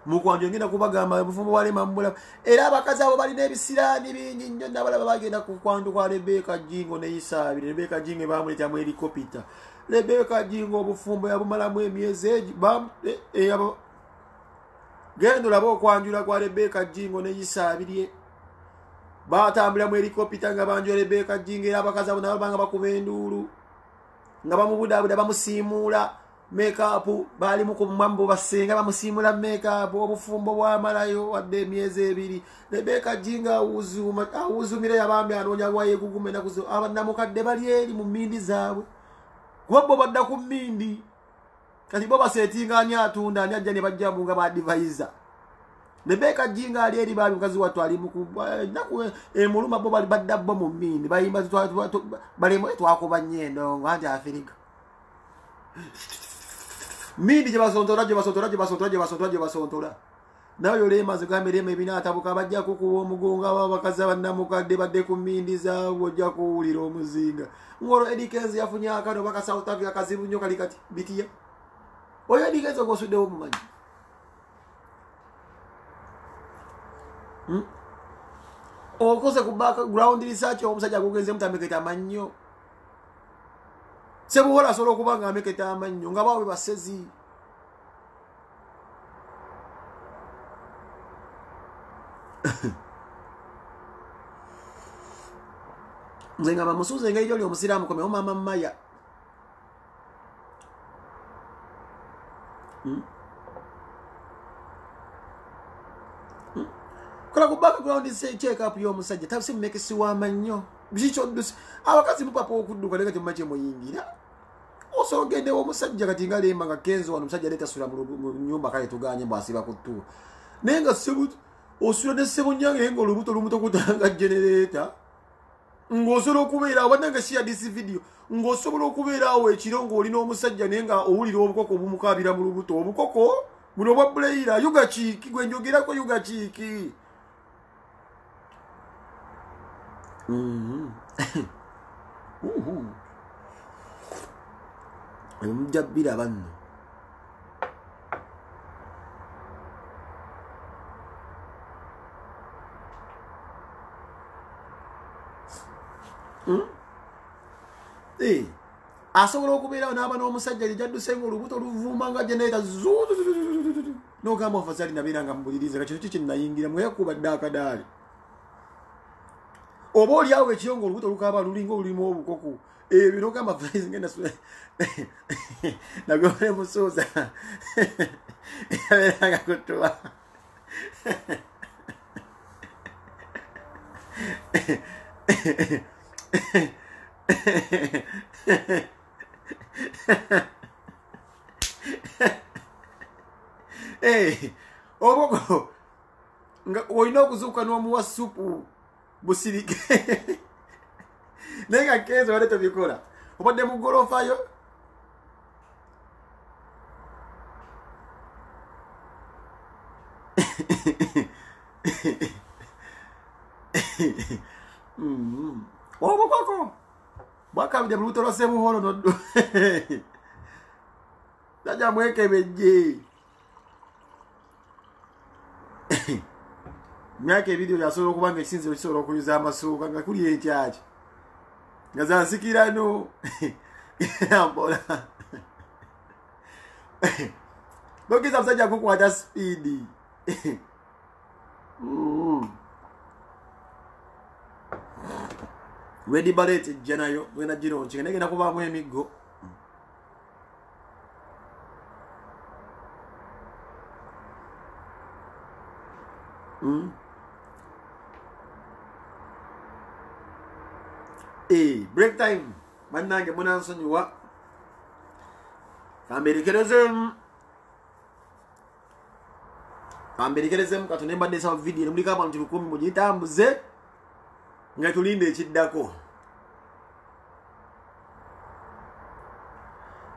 mukwanja ngenda kubagamba bufumbo walema mubula era abakazi abo balina ebisiraani bingi nnyo nabalaba bagenda ku kwandu kwa Rebecca Jingo ne Isaabire Rebecca Jingo bamuletamu helikopita Rebecca Jingo obufumbo yabumalamu emyezi abo gendo labo kwanjula kwa Rebecca Jingo ne Isaabire batambula mu helikopita nga banjula Rebecca Jingo era abakazi abo nabo banga bakuba enduulu nga bamubudabuda bamusiimuula makeup bali mu kumambo basenga bamusiimula makeup obufumbo bwamalayo wadde emyezi ebiri Rebecca Jingo awuzumire yabambi anoonya lwayegugume nakuzo abannamukadde bali eri mu mmindi zaabwe kuba bo badda ku mmindi kati bo basetinga ani atunda ani ajja ne bajja bunga ba advisor Rebecca Jingo ali eri bali mukazi watu ali naku emuluma bo bali badda bo mu mmindi bayimba bali twakuba nyendo nganti Afrika mindi je basontora nayo yolema zigamerema ebinatabuka bajja kukuwa omugonga wabakazi abannamukadde badde ku mmindi zaabwe ojja kuwulira omuzinga ngolo Edikenzi yafunye akano baka South Africa kazibu nnyo kali kati bitiya oyo Edikenzi ogosuddewo mumanyi okoze ku background research omusajja agugenze mutameketa amannyo sebuwola asobola okuba nga ameketa amannyo nga bawe basezi nze nga bamusuuza engeri gyoli omusiraamu komeo mama Maya kola ku background check up y'omusajja tabisi mumekesi w'amannyo bikikyoddusi abakazi mupapa okudduka leka temumaki muyingira osobola ogendewo omusajja kati nga Lema nga Kenzo wano omusajja leeta sula mu nyumba kale tuganye bwasiba ku ttuula naye nga osula ne ssebo nyange ngo lubuto kutanga generator ng'osobola okubeera abannanga share this video ng'osobola okubeera awo ekiro ng'olina omusajja naye nga owulira obukoko bumukaabira mu lubuto obukoko buno bwa buleira yuga kiiki gwe njogerako yuga kiiki omujabbira banno asobola okubeerawo n'aba n'omusajja lijaddusenga olubuto oluvuma nga generator n'ogamba ofasali nabeera nga mubuliriza ka kino kyekinayingira mwekubadde akadaali oba oliawo ekiro nga olubuto lukaaba lulinga olulimu obukoko ebyo n'ogamba ngenda nagole musuuza yabeeranga kutuba oboko nga olina okuzuuka n'omuwa supu busirike naye nga kezo wale tobikola obadde mu golofayo obukoko bwakabidde mu lubuto lwa Ssebuholo noddo tajja mwekebejje myaka ebidio yasobola okuba nga ekisinziro kisobola okuyuza amasuuka nga kuli entyaki nga zansikirano mpola lokiza musajja kukwata sipiidi Wedi-Barrett ejja nayo bwena gironki negenda kubaamu emiggo break time bannange munansonyiwa kamberekerezemu katonda mbadde nsaba vidiyo nemuliko abantu 1000 mugitambuze nga tulinde ekiddako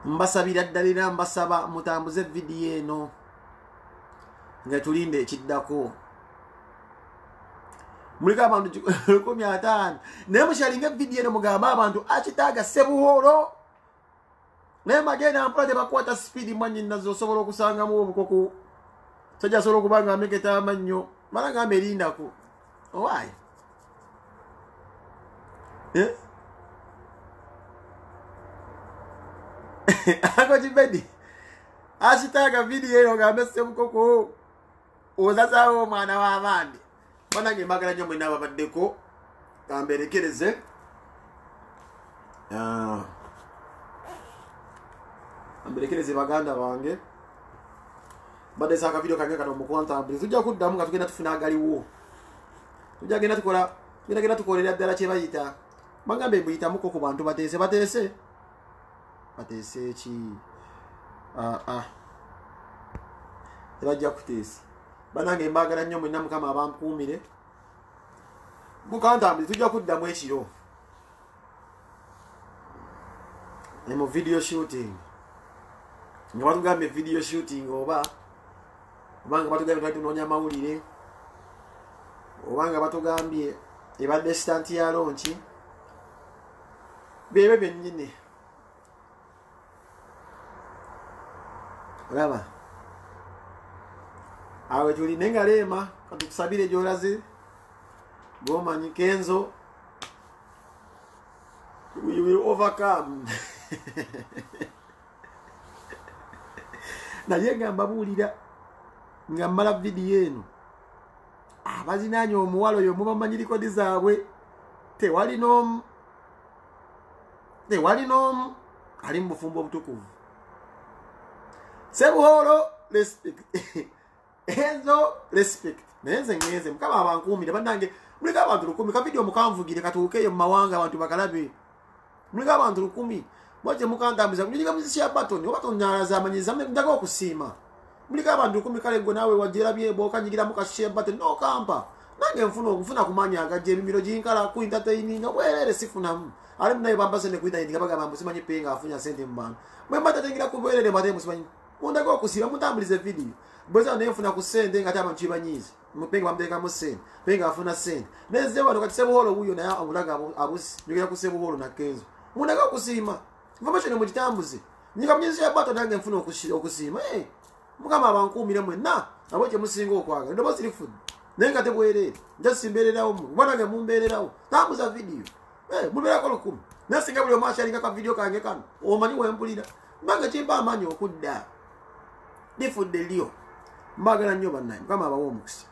mbasabira ddala era mbasaba mutambuze vidiyo eno nga tulinde ekiddako muliko abantu 500 naye mushalinga vidiyo eno mugamba abantu akitaaga Ssebuholo naye magenda mpola tebakwata sipiidi mwanyi nazo osobola okusangamu obukoko sajja asobola okuba nga ameketa amannyo mala ngamba erindako owaayi ako kibedi akitaaga vidiyo eno gambe Ssebukoko ozazaawo omwana w'abandi banange mbagala nnyo mwena ababaddeko kamberekereze amberekereze baganda bange badde saka video kange kano mukwantambule tujja kuddamu nga tugenda tufuna agaliwo tujja genda tukolera ddala kye bayita bagambe mbuyitamuko ku bantu bateese ki tebajja kuteesa banange mbagala nnyo mwenna mukama abampuumire mukantambule tujja kuddamu ekiro mu video shooting nga batugambye video shooting obanga batugambye twali tunoonya amawulire obanga batugambye ebadde sitanti ya lonki byebyo byennyini olaba awe tuli naye nga leema katukusabire gy'olaze gwomanyi Kenzo we will overcome naye nga mbabuulira nga mmala vidiyo eno abazinaanya omuwala oyo mubamanyi likodi zaabwe tewali n'omu ali mu bufumbo obutukuvu Ssebuholo respect Enzo respect naye nze ngenze mukama abankuumire bannange muliko abantu 1000 ka vidiyo mukanvugire katuukeeyo mu mawanga abantu bakalabe muliko abantu 1000 mwaje mukantambuza kunyiga muzisi ya batoni oba tonyalaza amanyiza mjaga okusiima mulika abantu 10 kale gwe nawe wajira byebo kanyigira mu kashare button no kampa nange mfuna kumanya agaje emimiro jinkala ku entertaining bwerere sifunamu ali mnaye bambase ne kuita indika baga bambu simanyi penga afunya sente mbana mwe mbata tengira ku bwerere mate musimanyi munda go kusiba mutambulize video bweza ne mfuna ku sente ngati amanchibanyizi mupenga bamdenga mu sente penga afuna sente neze wano kati sebo holo huyo na abulaga abusi nyogira ku sebo holo na kenzo munda go kusima information mu kitambuze nyika mnyezi ya bato nange mfuna okusima mukama abankumire mwenna aboje musingo okwaga ndo bosi lifu nenga tebwerere njasimbererawo mwana nge mumbererawo tambuza video mubera ko lukumu nasinga buli omashalinga ka video kange kano omanyi wempulira mbanga chimba amanyi okudda lifudde lyo mbagala nnyo bannaye mukama abawo omukisa